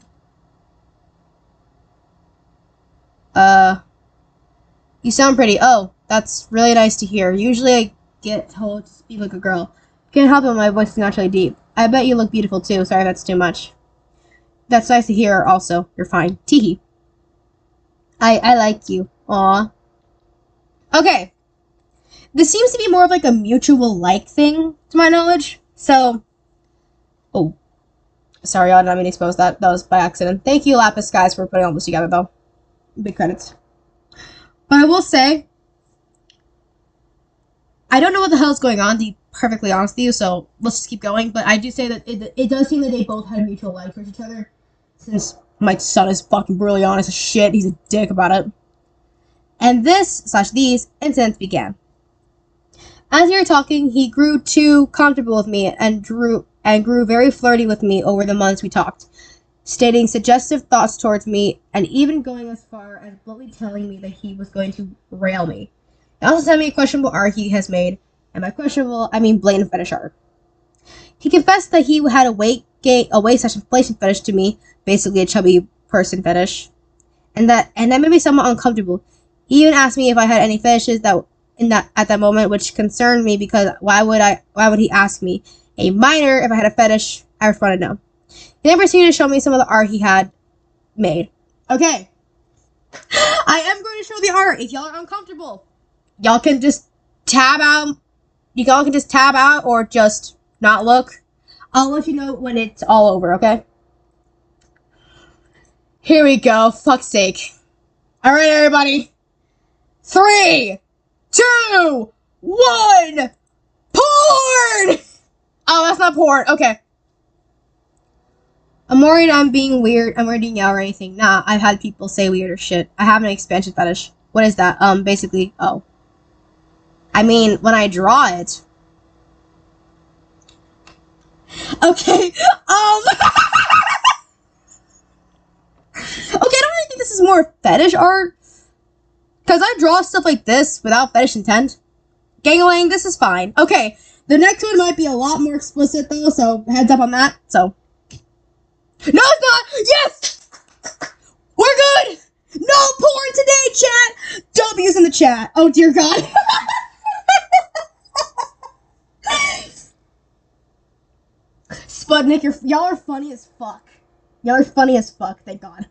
You sound pretty. Oh, that's really nice to hear. Usually I get told to speak like a girl. Can't help it, my voice is naturally deep. I bet you look beautiful too. Sorry if that's too much. That's nice to hear also. You're fine. Teehee. I like you. Aw. Okay. This seems to be more of like a mutual like thing, to my knowledge. So, oh. Sorry, I didn't mean to expose that. That was by accident. Thank you, Lapis guys, for putting all this together, though. Big credits. But I will say, I don't know what the hell is going on, to be perfectly honest with you, so let's just keep going. But I do say that it does seem that they both had a mutual like for each other, since my son is fucking brutally honest as shit. He's a dick about it. And these incidents began. As we were talking, he grew too comfortable with me and grew very flirty with me over the months we talked, stating suggestive thoughts towards me and even going as far as bluntly telling me that he was going to rail me. He also sent me questionable art he has made, and by questionable, I mean blatant fetish art. He confessed that he had a weight inflation fetish to me, basically a chubby person fetish, and that made me somewhat uncomfortable. He even asked me if I had any fetishes at that moment, which concerned me because why would he ask me, a minor, if I had a fetish? I responded no. He then proceeded to show me some of the art he had made. Okay. I am going to show the art. If y'all are uncomfortable, y'all can just tab out. Y'all can just tab out or just not look. I'll let you know when it's all over, okay? Here we go. Fuck's sake. Alright, everybody. 3, 2, 1. Porn! Oh, that's not porn. Okay. I'm worried I'm being weird. I'm reading out or anything. Nah, I've had people say weirder shit. I have an expansion fetish. What is that? Basically, oh. I mean, when I draw it. Okay, Okay, I don't really think this is more fetish art. Because I draw stuff like this without fetish intent. Gangling, this is fine. Okay, the next one might be a lot more explicit though, so heads up on that. So, no, it's not. Yes, we're good. No porn today, chat. W's in the chat. Oh dear God. Sputnik, y'all are funny as fuck. Y'all are funny as fuck. Thank God.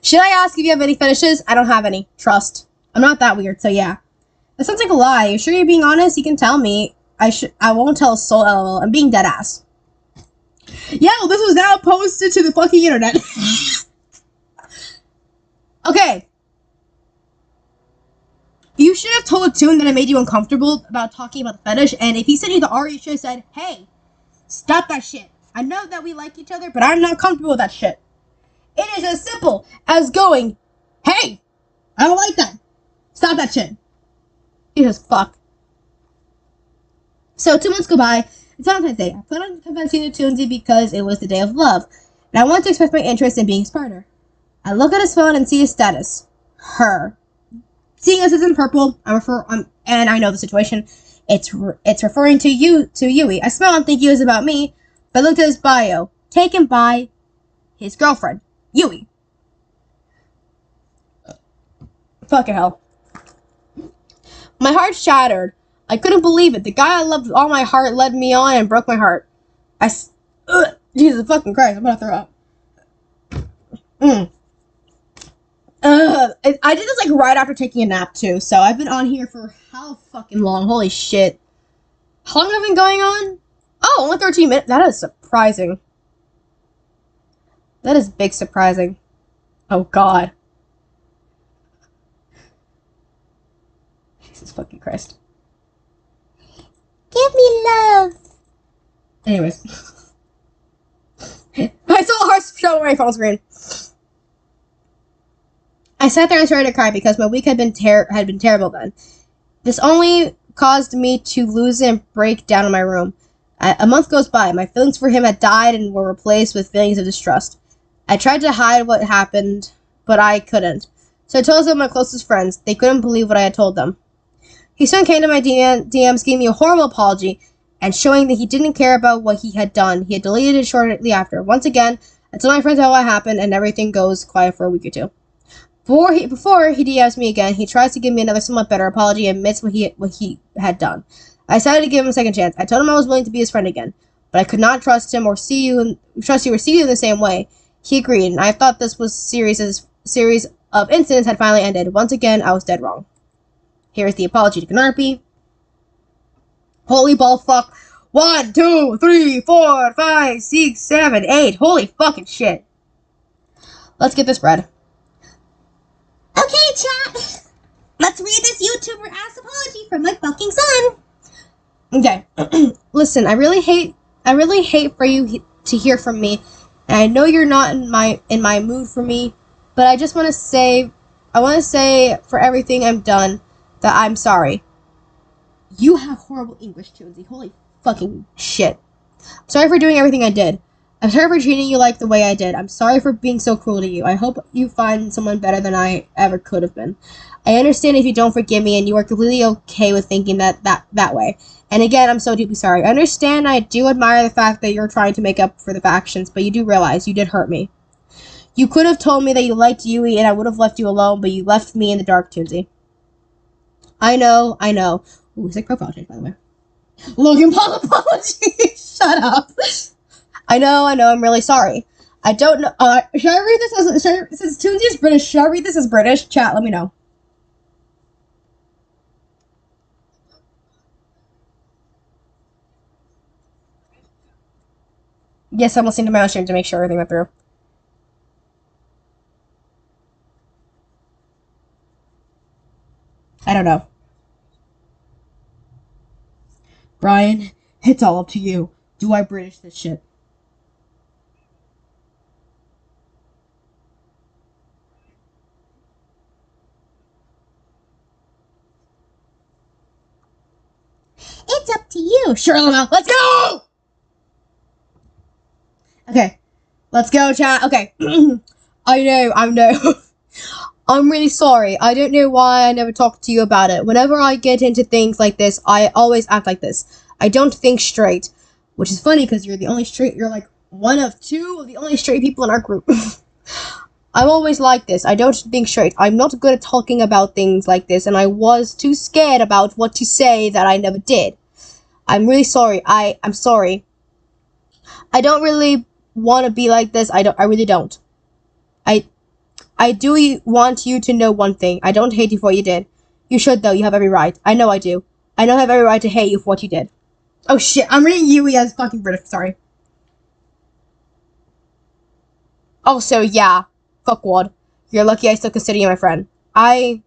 Should I ask if you have any fetishes? I don't have any. Trust. I'm not that weird. So yeah. That sounds like a lie. You sure you're being honest? You can tell me. I won't tell a soul, lol. I'm being dead ass. Yeah, well, this was now posted to the fucking internet. Okay. You should have told Toon that it made you uncomfortable about talking about the fetish, and if he sent you the art, you should have said, hey, stop that shit. I know that we like each other, but I'm not comfortable with that shit. It is as simple as going, hey, I don't like that. Stop that shit. Jesus fuck. So 2 months go by. It's Valentine's Day. I plan on confessing to Toonsy because it was the day of love, and I want to express my interest in being his partner. I look at his phone and see his status. Her. Seeing as it's in purple, and I know the situation. It's referring to Yui. I smile and think he was about me, but looked at his bio, taken by his girlfriend, Yui. Fucking hell. My heart shattered. I couldn't believe it. The guy I loved with all my heart led me on and broke my heart. Jesus fucking Christ, I'm gonna throw up. I did this like right after taking a nap too, so I've been on here for how fucking long? Holy shit. How long have I been going on? Oh, only 13 minutes. That is surprising. That is big surprising. Oh God. Jesus fucking Christ. Give me love. Anyways. I saw a heart show on my phone screen. I sat there and started to cry because my week had been terrible then. This only caused me to lose it and break down in my room. A month goes by. My feelings for him had died and were replaced with feelings of distrust. I tried to hide what happened, but I couldn't. So I told some of my closest friends. They couldn't believe what I had told them. He soon came to my DMs, giving me a horrible apology, and showing that he didn't care about what he had done. He had deleted it shortly after. Once again, I told my friends about what happened, and everything goes quiet for a week or two. Before he DMs me again, he tries to give me another somewhat better apology and admits what he had done. I decided to give him a second chance. I told him I was willing to be his friend again, but I could not trust him or see you in the same way. He agreed, and I thought this was series of incidents had finally ended. Once again, I was dead wrong. Here is the apology to Gnarpy. Holy ball fuck. 1, 2, 3, 4, 5, 6, 7, 8. Holy fucking shit. Let's get this bread. Okay, chat. Let's read this YouTuber ass apology from my fucking son. Okay. Listen, I really hate for you to hear from me. And I know you're not in my mood for me, but I just want to say for everything I've done that I'm sorry. You have horrible English, Toonsy. Holy fucking shit. I'm sorry for doing everything I did. I'm sorry for treating you like the way I did. I'm sorry for being so cruel to you. I hope you find someone better than I ever could have been. I understand if you don't forgive me and you are completely okay with thinking that way. And again, I'm so deeply sorry. I understand I do admire the fact that you're trying to make up for the actions, but you do realize you did hurt me. You could have told me that you liked Yui and I would have left you alone, but you left me in the dark, Toonsy. I know. Ooh, sick profile change, by the way. Logan Paul apology. Shut up. I know, I'm really sorry. I don't know, should I read this since Toonsy is British, should I read this as British? Chat, let me know. Yes, I'm listening to my own stream to make sure everything went through. I don't know. Brian, it's all up to you. Do I British this shit? It's up to you. Sure, Lama. Let's go! Okay. Let's go, chat. Okay. I know. I'm really sorry. I don't know why I never talked to you about it. Whenever I get into things like this, I always act like this. I don't think straight. Which is funny because you're like one of two of the only straight people in our group. I'm always like this. I don't think straight. I'm not good at talking about things like this, and I was too scared about what to say that I never did. I'm really sorry. I'm sorry. I don't really want to be like this. I really don't. I do want you to know one thing. I don't hate you for what you did. You should, though. You have every right. I know I do. I know I have every right to hate you for what you did. Oh, shit. I'm reading Yui as fucking British. Sorry. Also, yeah. Fuckwad. You're lucky I still consider you my friend. I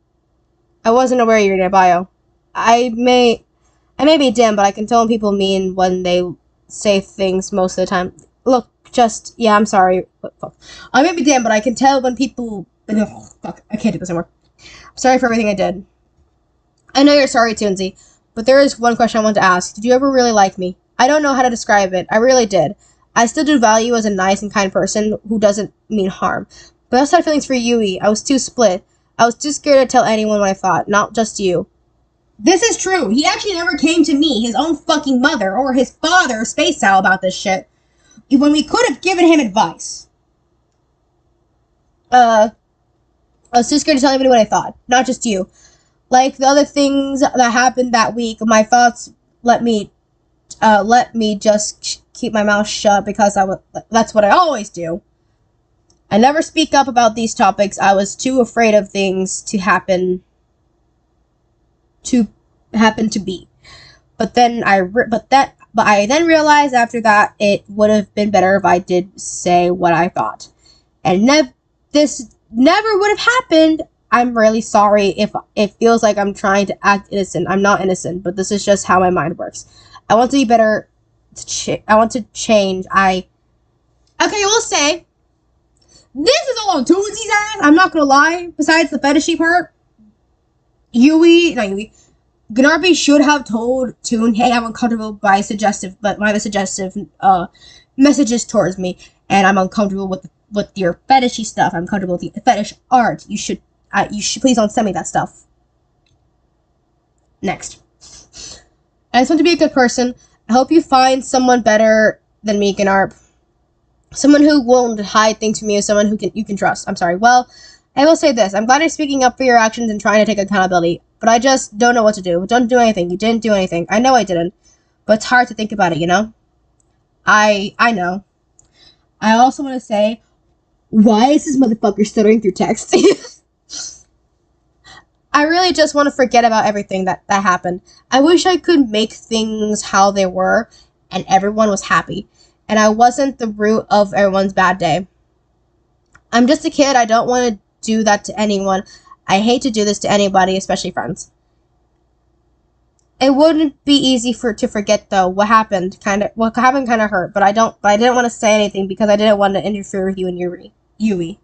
wasn't aware you were in your bio. I may be dim, but I can tell when people mean when they say things most of the time. Look, yeah, I'm sorry. Fuck. I may be dim, but I can tell when people... Ugh, fuck, I can't do this anymore. I'm sorry for everything I did. I know you're sorry, Toonsy, but there is one question I want to ask. Did you ever really like me? I don't know how to describe it. I really did. I still do value you as a nice and kind person who doesn't mean harm. But I also had feelings for Yui. I was too split. I was too scared to tell anyone what I thought, not just you. This is true. He actually never came to me, his own fucking mother, or his father, Space Owl, about this shit. When we could have given him advice. I was too scared to tell anybody what I thought, not just you. Like the other things that happened that week, my thoughts let me just keep my mouth shut because that's what I always do. I never speak up about these topics. I was too afraid of things to happen to be. But I then realized after that it would have been better if I did say what I thought. And this never would have happened. I'm really sorry if it feels like I'm trying to act innocent. I'm not innocent, but this is just how my mind works. I want to be better. I want to change. Okay, we'll say this is all on Toonsy's ass. I'm not gonna lie. Besides the fetishy part, Gnarpy should have told Toon, "Hey, I'm uncomfortable by the suggestive messages towards me, and I'm uncomfortable with your fetishy stuff. I'm comfortable with the fetish art. You should please don't send me that stuff." Next. I just want to be a good person. I hope you find someone better than me, Gnarp. Someone who won't hide things from you, someone who you can trust. I'm sorry. Well, I will say this. I'm glad you're speaking up for your actions and trying to take accountability, but I just don't know what to do. Don't do anything. You didn't do anything. I know I didn't, but it's hard to think about it, you know? I know. I also want to say, why is this motherfucker stuttering through text? I really just want to forget about everything that happened. I wish I could make things how they were and everyone was happy. And I wasn't the root of everyone's bad day. I'm just a kid. I don't want to do that to anyone. I hate to do this to anybody, especially friends. It wouldn't be easy to forget though. What happened kind of hurt, but I didn't want to say anything because I didn't want to interfere with you and Yui.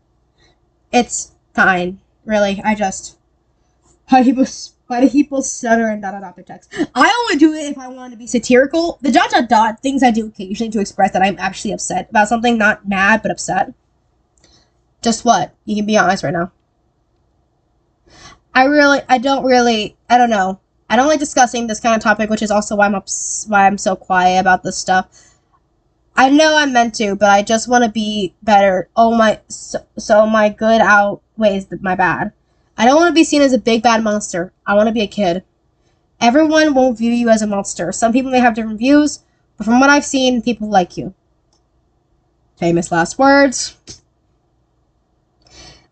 It's fine. Really, why do people stutter and dot their text? I only do it if I want to be satirical. The dot things I do occasionally to express that I'm actually upset about something, not mad, but upset. Just what? You can be honest right now. I don't know. I don't like discussing this kind of topic, which is also why I'm so quiet about this stuff. I know I'm meant to, but I just want to be better. So my good outweighs my bad. I don't want to be seen as a big bad monster. I want to be a kid. Everyone won't view you as a monster. Some people may have different views, but from what I've seen, people like you. Famous last words.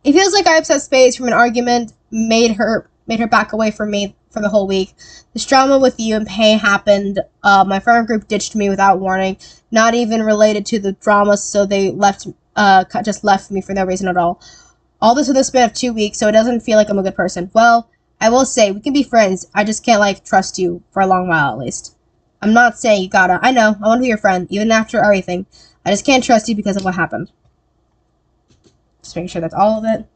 It feels like I upset Space from an argument, made her back away from me for the whole week. This drama with you and Pei happened. My friend group ditched me without warning, not even related to the drama, so they just left me for no reason at all. All this within a span of 2 weeks, so it doesn't feel like I'm a good person. Well, I will say, we can be friends. I just can't, trust you for a long while, at least. I'm not saying you gotta. I know, I want to be your friend, even after everything. I just can't trust you because of what happened. Just making sure that's all of it.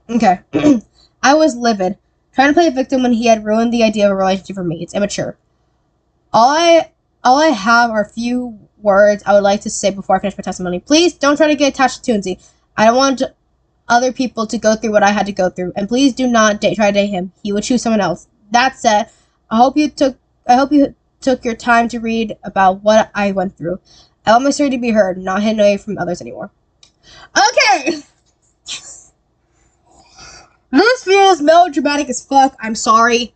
Okay. I was livid, trying to play a victim when he had ruined the idea of a relationship for me. It's immature. All I have are a few words I would like to say before I finish my testimony. Please don't try to get attached to Toonsy. I don't want other people to go through what I had to go through, and please do not try to date him. He would choose someone else. That said, I hope you took your time to read about what I went through. I want my story to be heard, not hidden away from others anymore. Okay. This feels melodramatic as fuck. I'm sorry.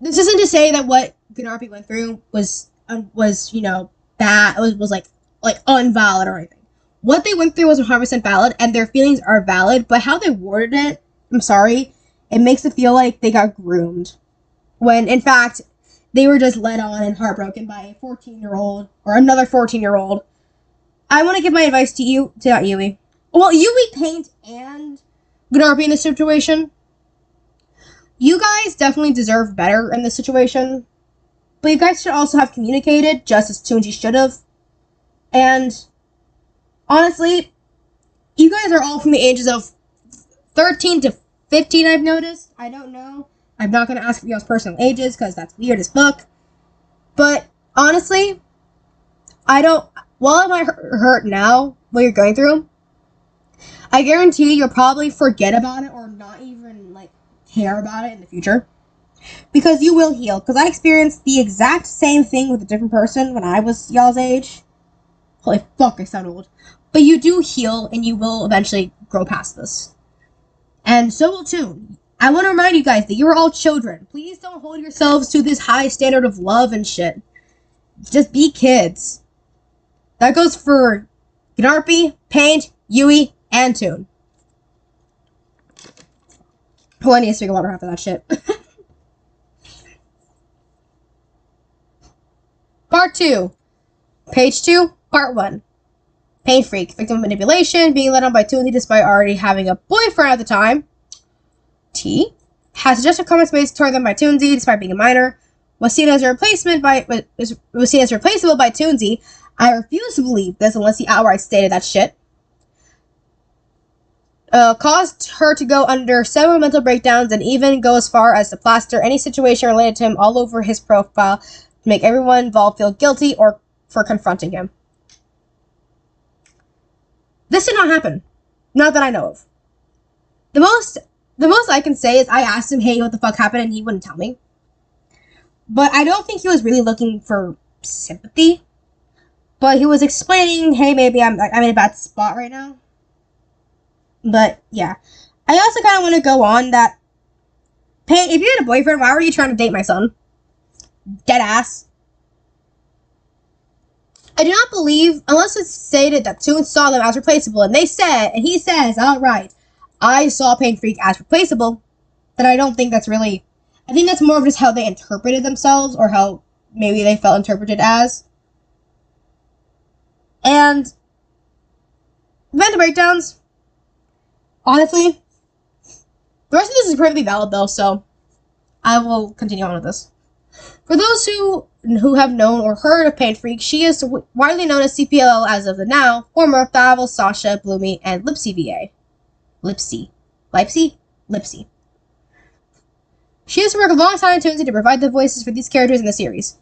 This isn't to say that what Gnarpy went through was bad. It was like unvalid or anything. What they went through was 100% valid, and their feelings are valid. But how they worded it, I'm sorry, it makes it feel like they got groomed, when in fact they were just led on and heartbroken by a 14-year-old or another 14-year-old. I want to give my advice to you, to not Yui. Well, Yui, Paint, and Gnarpy in this situation. You guys definitely deserve better in this situation. But you guys should also have communicated, just as Toonsy should have. And, honestly, you guys are all from the ages of 13 to 15, I've noticed. I don't know. I'm not going to ask for y'all's personal ages, because that's weird as fuck. But, honestly, while it might hurt now, what you're going through, I guarantee you'll probably forget about it, or not even, care about it in the future. Because you will heal. Because I experienced the exact same thing with a different person when I was y'all's age. Holy fuck, I sound old. But you do heal, and you will eventually grow past this. And so will Toon. I want to remind you guys that you are all children. Please don't hold yourselves to this high standard of love and shit. Just be kids. That goes for Gnarpy, Paint, Yui, and Toon. Oh, I need to drink water after that shit. Part 2. Page 2, Part 1. Pain freak. Victim of manipulation, being led on by Toonsy despite already having a boyfriend at the time. T. Has suggestive comments made toward them by Toonsy despite being a minor. Was seen as replaceable by Toonsy. I refuse to believe this unless he outright stated that shit. Caused her to go under several mental breakdowns and even go as far as to plaster any situation related to him all over his profile to make everyone involved feel guilty or for confronting him. This did not happen. Not that I know of. The the most I can say is I asked him, hey, what the fuck happened, and he wouldn't tell me. But I don't think he was really looking for sympathy. But he was explaining, hey, maybe I'm in a bad spot right now. But yeah, I also kind of want to go on that. Pain, if you had a boyfriend, why were you trying to date my son? Dead ass. I do not believe, unless it's stated that Toons saw them as replaceable, and he says, alright, I saw Pain Freak as replaceable, then I don't think that's really, I think that's more of just how they interpreted themselves, or how maybe they felt interpreted as. And, mental breakdowns, honestly, the rest of this is perfectly valid though, so I will continue on with this. For those who have known or heard of Pain Freak, she is widely known as CPLL as of the now, former Favel, Sasha, Bloomy, and Lipsy VA. Lipsy. She used to work alongside Toonsy to provide the voices for these characters in the series.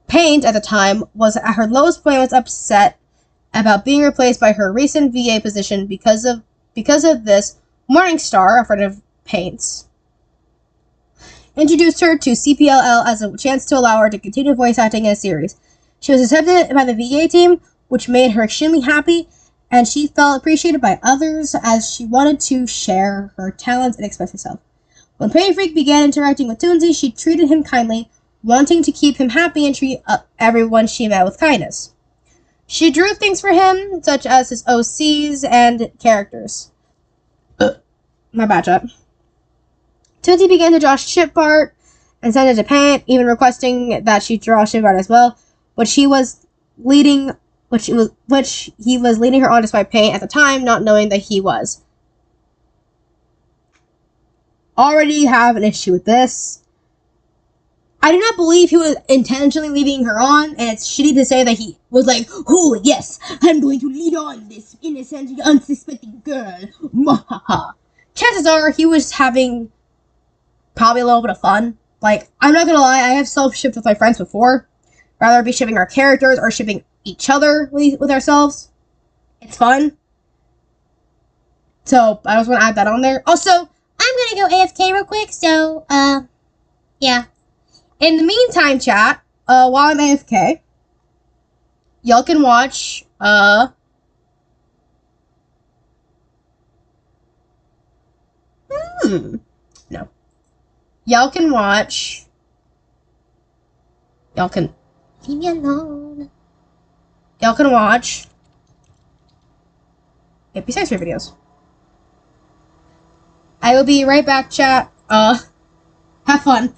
Pain, at the time, was at her lowest point and was upset about being replaced by her recent VA position because of this. Morningstar, a friend of Pain's, introduced her to CPLL as a chance to allow her to continue voice acting in a series. She was accepted by the VA team, which made her extremely happy, and she felt appreciated by others as she wanted to share her talents and express herself. When Pain Freak began interacting with Toonsy, she treated him kindly, wanting to keep him happy and treat everyone she met with kindness. She drew things for him, such as his OCs and characters. My bad, chat. Toonsy began to draw ship art and send it to Pain, even requesting that she draw ship art as well, which he was leading her on despite Pain at the time, not knowing that he was. Already have an issue with this. I do not believe he was intentionally leading her on, and it's shitty to say that he was like, oh yes, I'm going to lead on this innocent, unsuspecting girl. Mahaha. Chances are he was having probably a little bit of fun. Like, I'm not gonna lie, I have self-shipped with my friends before. Rather be shipping our characters or shipping each other with ourselves. It's fun. So, I just want to add that on there. Also, I'm gonna go AFK real quick, so, yeah. in the meantime, chat, while I'm AFK, y'all can watch, no. Y'all can watch, Leave me alone. y'all can watch AP6 videos. I will be right back, chat. Have fun.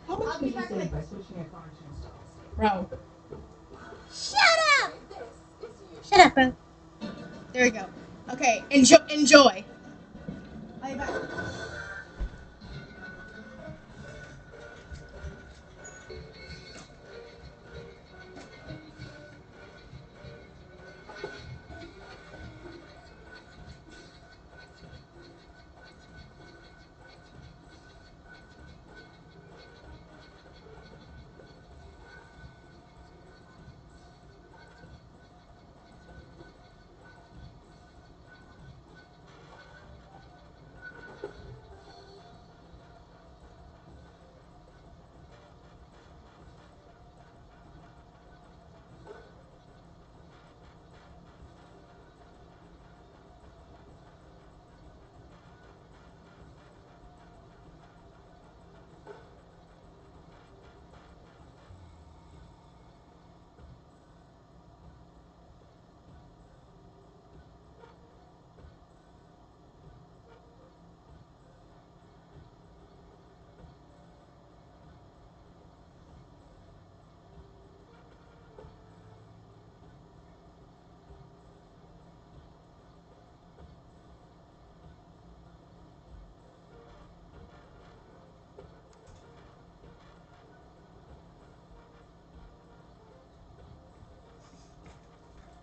I'll be back by switching a car to install. Bro. Shut up! Shut up, bro. There we go. Okay, enjoy. I'll be back.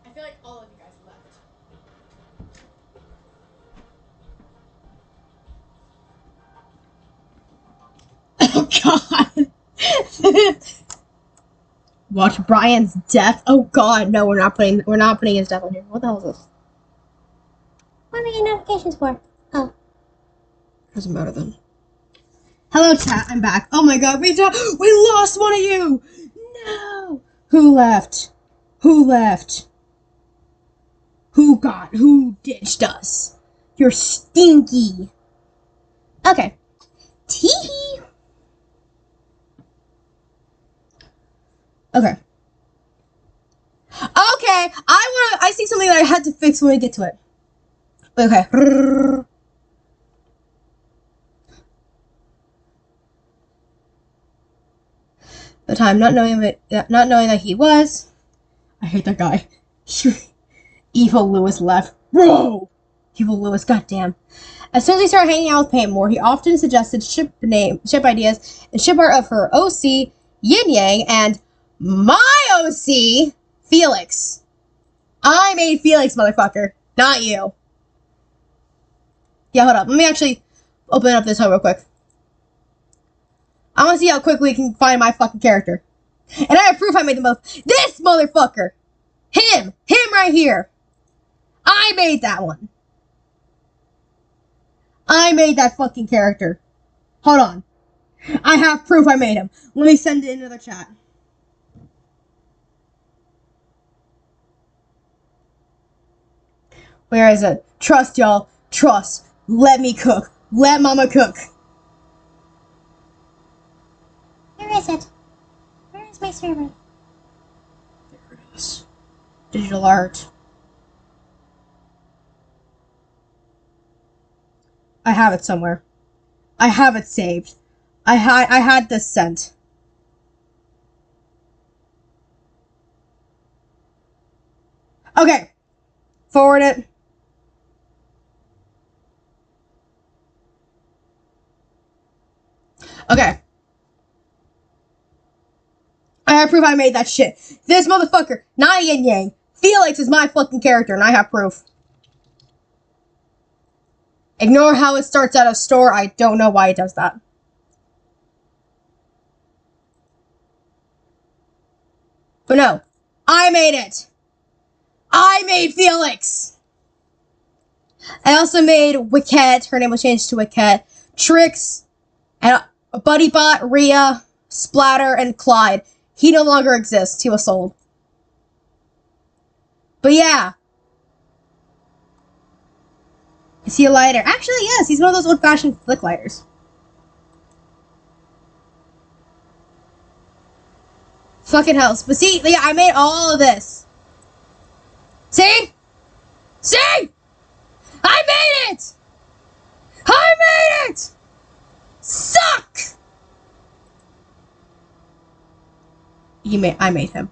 I feel like all of you guys left. Oh god. Watch Brian's death. Oh god, no, we're not putting his death on here. What the hell is this? What am I getting notifications for? Oh. Doesn't matter then. Hello, chat. I'm back. Oh my god, we lost one of you. No. Who left? Who left? Who ditched us? You're stinky. Okay. Teehee. Okay. Okay, I see something that I had to fix when we get to it. Okay. The time not knowing that he was. I hate that guy. Evil Lewis left. Bro! Evil Lewis, goddamn. As soon as he started hanging out with Pam more, he often suggested ship ideas, and ship art of her OC, Yin Yang, and my OC, Felix. I made Felix, motherfucker. Not you. Yeah, hold up. Let me actually open up this hole real quick. I want to see how quickly we can find my fucking character. And I have proof I made this motherfucker. Him right here. I made that one. I made that fucking character. Hold on. I have proof I made him. Let me send it into the chat. Where is it? Trust, y'all. Trust. Let me cook. Let mama cook. Where is it? Where is my server? There it is. Digital art. I have it somewhere. I have it saved. I had this sent. Okay. Forward it. Okay. I have proof I made that shit. This motherfucker, not Yin Yang. Felix is my fucking character, and I have proof. Ignore how it starts out of store. I don't know why it does that. But no. I made it. I made Felix. I also made Wicket. Her name was changed to Wicket. Trix. And Buddybot, Rhea, Splatter, and Clyde. He no longer exists. He was sold. But yeah. Is he a lighter? Actually, yes. He's one of those old-fashioned flick lighters. Fucking hell. But see, yeah, I made all of this. See? See? I made it! I made it! Suck! I made him.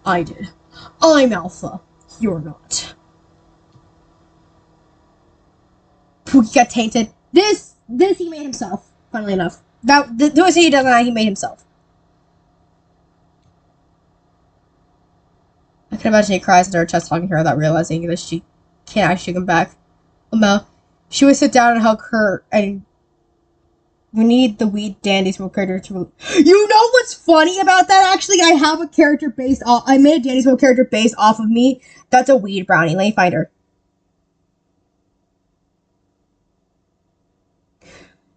I did. I'm alpha. You're not. Pookie got tainted. This he made himself. Funnily enough, the way he does that, he made himself. I can imagine he cries into her chest talking to her without realizing that she can't actually come back. No, she would sit down and hug her, and we need the weed Dandy's Smoke character to. You know what's funny about that? Actually, I have a character based off. I made a Dandy Smoke character based off of me. That's a weed brownie. Let me find her.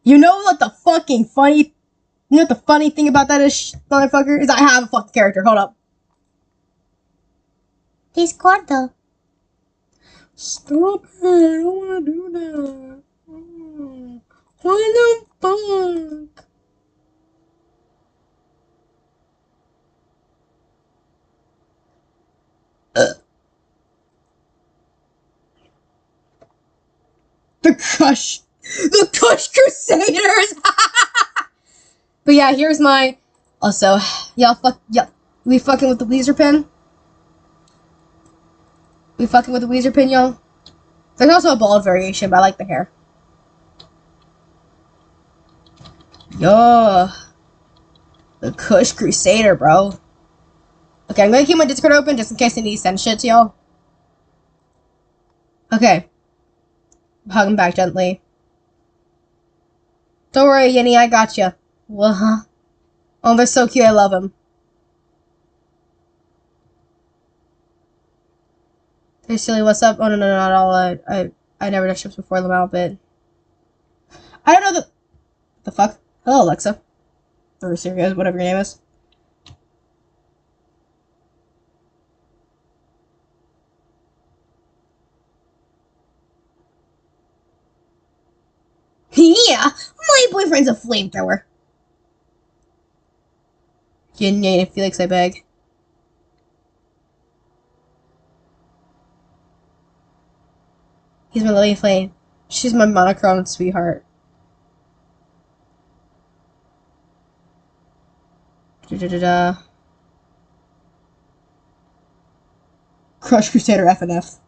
You know what the fucking funny. You know what the funny thing about that is, motherfucker? Is I have a fucking character. Hold up. He's gordo. Stop it. I don't want to do that. Why the fuck? The Kush Crusaders. But yeah, here's my. Also, y'all, we fucking with the Weezer pin. We fucking with the Weezer pin, y'all. There's also a bald variation, but I like the hair. Yo, the Kush Crusader, bro. Okay, I'm gonna keep my Discord open just in case I need to send shit to y'all. Okay. Hug him back gently. Don't worry, Yenny, I got you. Well, oh, they're so cute. I love them. Hey, silly, what's up? Oh, no, not at all. I never done ships before. Let me out a bit. I don't know the fuck. Hello, Alexa. Or Siri, whatever your name is. Yeah, my boyfriend's a flamethrower. Yeah, Felix, I beg. He's my loving flame. She's my monochrome sweetheart. Da-da-da-da. Crush Crusader FNF.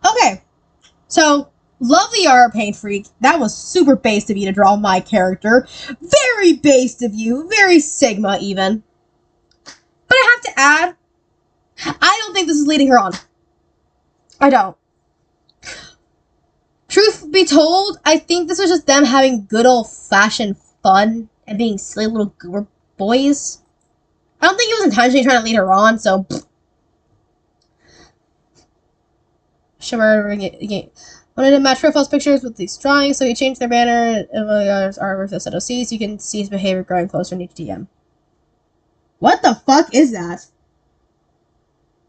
Okay, so lovely art, Paint Freak. That was super based of you to draw my character. Very based of you. Very Sigma, even. But I have to add, I don't think this is leading her on. I don't. Truth be told, I think this was just them having good old-fashioned fun and being silly little goober boys. I don't think he was intentionally trying to lead her on, so... Shimmer wanted to match profiles pictures with these drawings, so he changed their banner and are with the set of C's. You can see his behavior growing closer in each DM. What the fuck is that?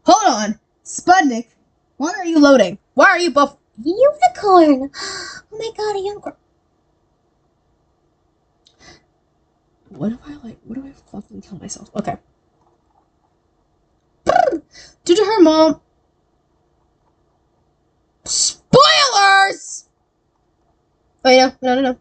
Hold on. Spudnik, why are you loading? Why are you buff? Unicorn! Oh my god, a unicorn. What do I fucking kill myself? Okay. Due to her mom... Spoilers! Wait, no.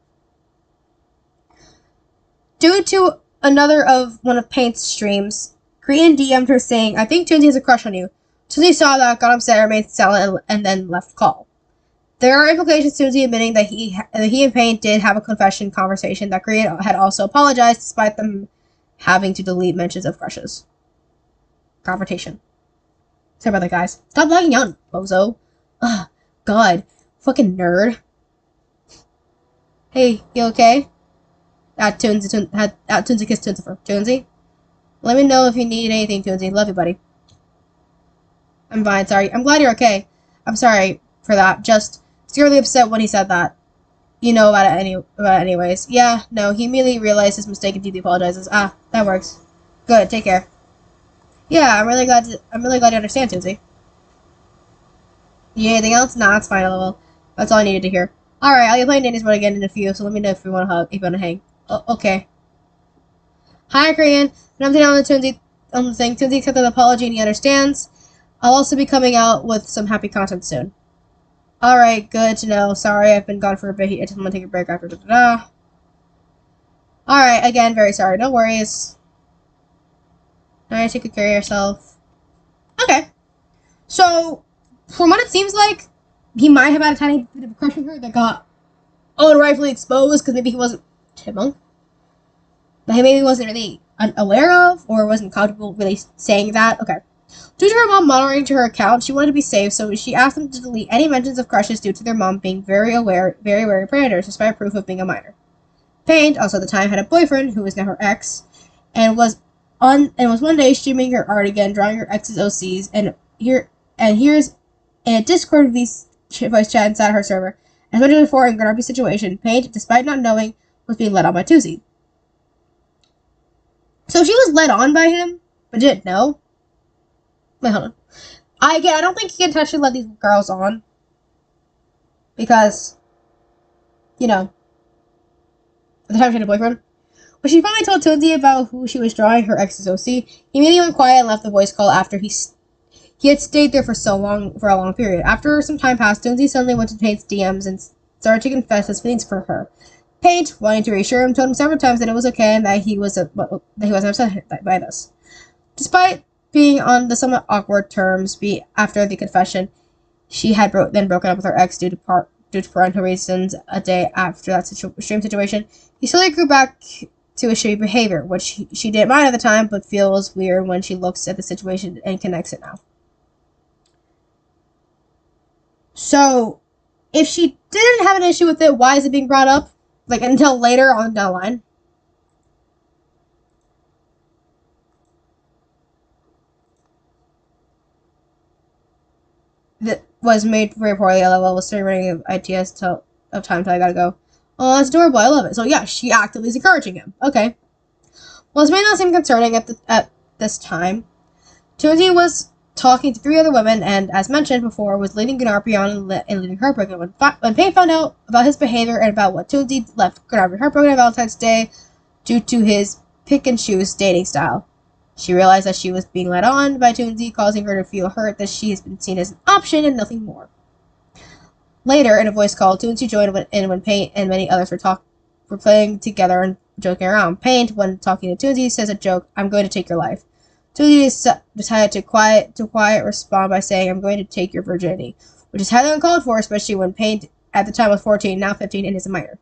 Due to another of one of Paint's streams, Korean DM'd her saying, I think Toonsy has a crush on you. Toonsy saw that, got upset, remained silent, and then left call. There are implications Toonsy admitting that he and Paint did have a confession conversation that Korean had also apologized despite them having to delete mentions of crushes. Confrontation. Sorry about that, guys. Stop lagging out, bozo. Ugh, God. Fucking nerd. Hey, you okay? Toonsy kiss Toonsy. Let me know if you need anything, Toonsy. Love you, buddy. I'm fine, sorry. I'm glad you're okay. I'm sorry for that. Just scaredly upset when he said that. You know about it anyways. Yeah, no, he immediately realized his mistake and deeply apologizes. Ah, that works. Good, take care. Yeah, I'm really glad you understand, Toonsy. You need anything else? Nah, it's fine, lol. That's all I needed to hear. Alright, I'll be playing Danny's Mode again in a few, so let me know if you want to hug, if you want to hang. Okay. Hi, Korean. And I'm down on the thing. Toonsy accepted the apology and he understands. I'll also be coming out with some happy content soon. Alright, good to know. Sorry, I've been gone for a bit. I just want to take a break after da-da-da. Alright, again, very sorry. No worries. Alright, take good care of yourself. Okay. So, from what it seems like, he might have had a tiny bit of a crush on her that got rightfully exposed because maybe he wasn't chipmunk. That he maybe wasn't really unaware of or wasn't comfortable really saying that. Okay. Due to her mom monitoring to her account, she wanted to be safe, so she asked them to delete any mentions of crushes due to their mom being very aware of predators, despite proof of being a minor. Paint, also at the time, had a boyfriend who was now her ex, and was one day streaming her art again, drawing her ex's OCs, and here's a Discord of these voice chat inside her server. As mentioned before, in Garnaby's situation, Paint, despite not knowing, was being led on by Toonsy. So she was led on by him, but didn't know. Wait, hold on. I don't think he can intentionally let these girls on. Because, you know, at the time she had a boyfriend. When she finally told Toonsy about who she was drawing, her ex's OC, he immediately went quiet and left the voice call after he had stayed there for a long period. After some time passed, Toonsy suddenly went to Paint's DMs and started to confess his feelings for her. Paint, wanting to reassure him, told him several times that it was okay and that he wasn't upset by this. Despite being on the somewhat awkward terms after the confession, she had then broken up with her ex due to due to parental reasons a day after that extreme situation, he slowly grew back to a shitty behavior, which she didn't mind at the time, but feels weird when she looks at the situation and connects it now. So, if she didn't have an issue with it, why is it being brought up? Like, until later on down the line? That was made very poorly. LOL was still running of ITS till of time till I gotta go. Oh, that's adorable. I love it. So yeah, she actively is encouraging him. Okay. Well, this may not seem concerning at this time. Toonsy was talking to 3 other women, and as mentioned before, was leading Gunarpi on and leaving her pregnant. When Payne found out about his behavior and about what Toonsy left Gunarpi heartbroken on Valentine's Day due to his pick and choose dating style. She realized that she was being led on by Toonsy, causing her to feel hurt that she has been seen as an option and nothing more. Later, in a voice call, Toonsy joined in when Payne and many others were playing together and joking around. Payne, when talking to Toonsy, says a joke, "I'm going to take your life." Toonsy decided to quiet respond by saying, "I'm going to take your virginity," which is highly uncalled for, especially when Payne at the time was 14, now 15, and is a minor.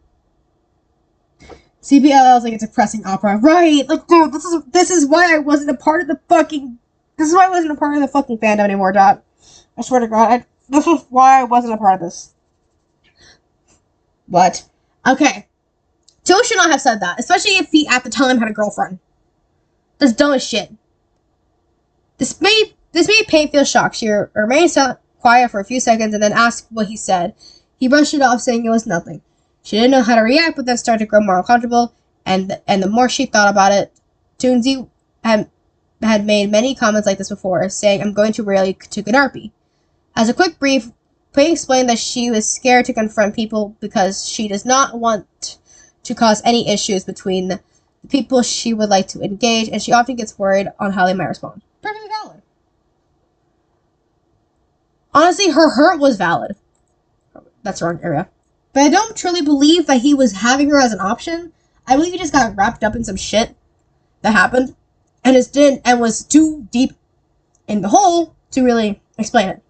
CBLL is like a depressing opera, right? Like, dude, this is why I wasn't a part of the fucking. This is why I wasn't a part of the fucking fandom anymore, Dot. I swear to God, this is why I wasn't a part of this. What? Okay. Joe should not have said that, especially if he at the time had a girlfriend. That's dumb as shit. This made Payne feel shocked. She remained quiet for a few seconds and then asked what he said. He brushed it off, saying it was nothing. She didn't know how to react, but then started to grow more uncomfortable, and the more she thought about it, Toonsy had made many comments like this before, saying, "I'm going to rally to Gunarpi." As a quick brief, Payne explained that she was scared to confront people because she does not want to cause any issues between the people she would like to engage, and she often gets worried on how they might respond. Perfectly valid. Honestly, her hurt was valid. That's the wrong area. But I don't truly believe that he was having her as an option. I believe he just got wrapped up in some shit that happened and was too deep in the hole to really explain it.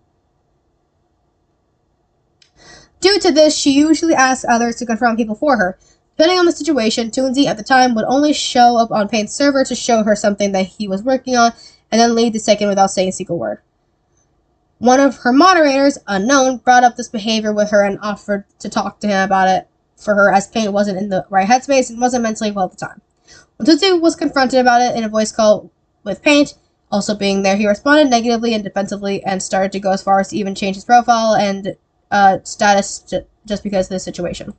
Due to this, she usually asks others to confront people for her. Depending on the situation, Toonsy at the time would only show up on Payne's server to show her something that he was working on and then leave the second without saying a single word. One of her moderators, unknown, brought up this behavior with her and offered to talk to him about it for her, as Payne wasn't in the right headspace and wasn't mentally well at the time. When Toonsy was confronted about it in a voice call with Payne also being there, he responded negatively and defensively and started to go as far as to even change his profile and status just because of this situation.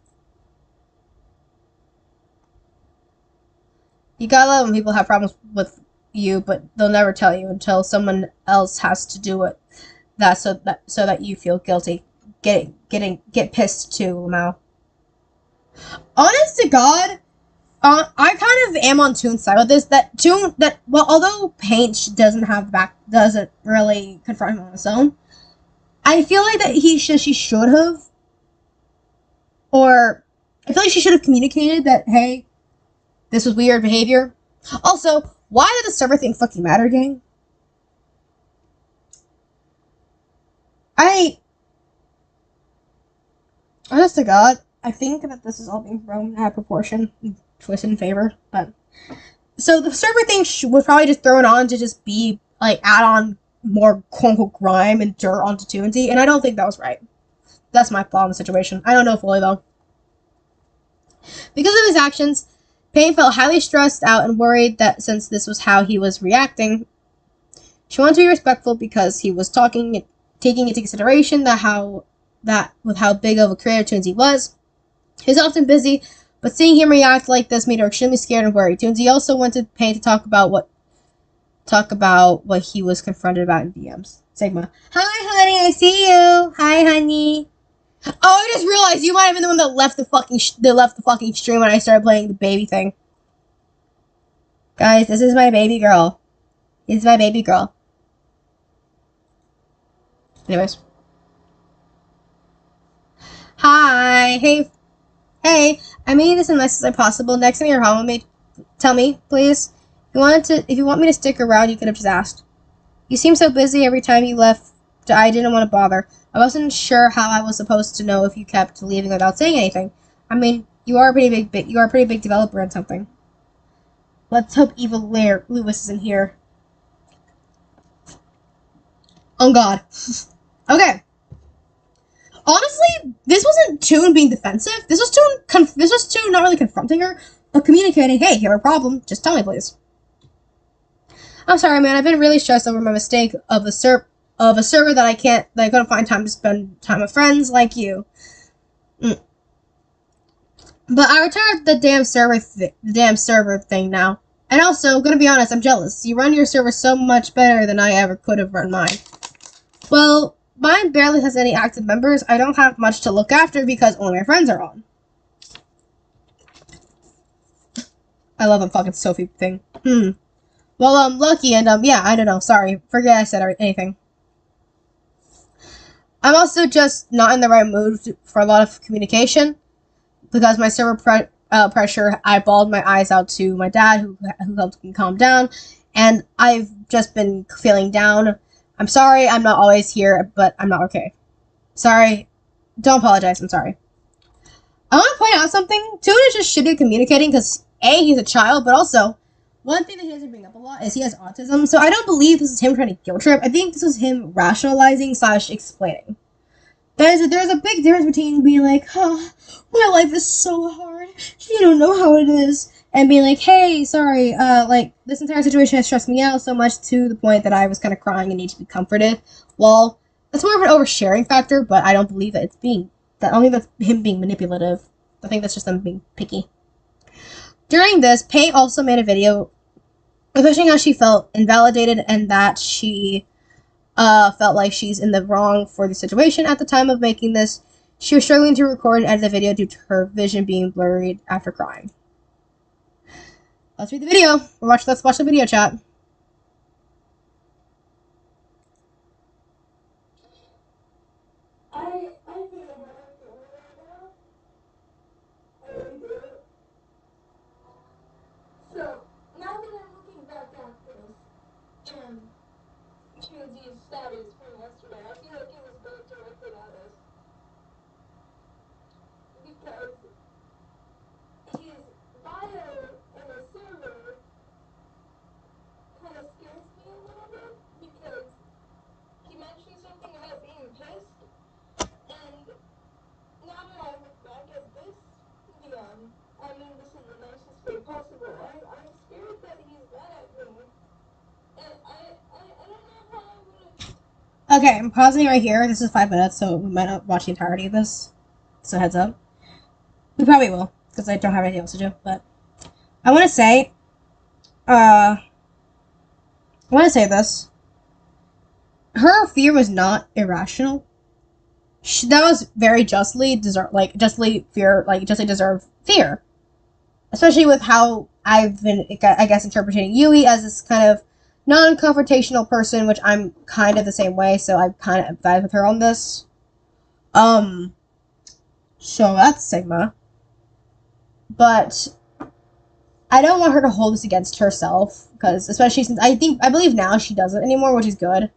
You gotta love when people have problems with you, but they'll never tell you until someone else has to do it. So that you feel guilty. Get pissed too, Mao. Honest to God, I kind of am on Toon's side with this. Although Payne doesn't really confront him on his own, I feel like that she should have, or I feel like she should have communicated that, hey, this was weird behavior. Also, why did the server thing fucking matter, gang? Honest to God, I think that this is all being thrown out of proportion, twisted in favor. But so the server thing was probably just thrown on to just be like add on more quote unquote grime and dirt onto Toonsy, and I don't think that was right. That's my thought on the situation. I don't know fully though. Because of his actions, Payne felt highly stressed out and worried that since this was how he was reacting, she wanted to be respectful because he was taking into consideration with how big of a creator Toonsy was. He was often busy, but seeing him react like this made her extremely scared and worried. Toonsy also wanted Payne to talk about what he was confronted about in DMs. Sigma. Hi, honey, I see you. Hi, honey. Oh, I just realized you might have been the one that left the fucking stream when I started playing the baby thing. Guys, this is my baby girl. This is my baby girl. Anyways. Hi. Hey. I made this as nice as possible. Next time you're home with me, tell me, please. If you want me to stick around, you could have just asked. You seem so busy every time you left I didn't want to bother. I wasn't sure how I was supposed to know if you kept leaving without saying anything. I mean, you are a pretty big developer and something. Let's hope Evil Lewis isn't here. Oh God. Okay. Honestly, this wasn't Toon being defensive. This was Toon not really confronting her, but communicating. Hey, you have a problem. Just tell me, please. I'm sorry, man. I've been really stressed over my mistake of a server that I couldn't find time to spend time with friends like you. But I returned the damn server thing now. And also, I'm gonna be honest, I'm jealous. You run your server so much better than I ever could have run mine. Well, mine barely has any active members. I don't have much to look after because only my friends are on. I love that fucking Sophie thing. Well, lucky and, yeah, I don't know. Sorry. Forget I said anything. I'm also just not in the right mood for a lot of communication. Because my server pressure, I bawled my eyes out to my dad, who helped me calm down. And I've just been feeling down. I'm sorry, I'm not always here, but I'm not okay. Sorry. Don't apologize, I'm sorry. I want to point out something. Toon is just shitty at communicating because, A, he's a child, but also, one thing that he doesn't bring up a lot is he has autism, so I don't believe this is him trying to guilt trip. I think this was him rationalizing / explaining. There's a big difference between being like, oh, my life is so hard, you don't know how it is, and being like, hey, sorry, like, this entire situation has stressed me out so much to the point that I was kind of crying and need to be comforted. Well, that's more of an oversharing factor, but I don't believe that I don't think that's him being manipulative. I think that's just them being picky. During this, Pei also made a video expressing how she felt invalidated and that she felt like she's in the wrong for the situation. At the time of making this, she was struggling to record and edit the video due to her vision being blurry after crying. Let's read the video. Let's watch the video, chat. So, now that I'm looking back at this, and Toonsy's status from yesterday, I feel like it was both directed at us. Because his bio in the server kind of scares me a little bit, because he mentioned something about being pissed, and now that I look back at this, I mean this in the nicest way possible, I'm scared that he's mad at me, and I don't know how I would. Okay, I'm pausing right here. This is 5 minutes, so we might not watch the entirety of this. So heads up. We probably will, because I don't have anything else to do, but I want to say, this. Her fear was not irrational. That was very justly deserved fear. Especially with how I've been, I guess, interpreting Yui as this kind of non-confrontational person, which I'm kind of the same way, so I kind of empathize with her on this. So that's Sigma. But I don't want her to hold this against herself, because especially since I believe now she doesn't anymore, which is good.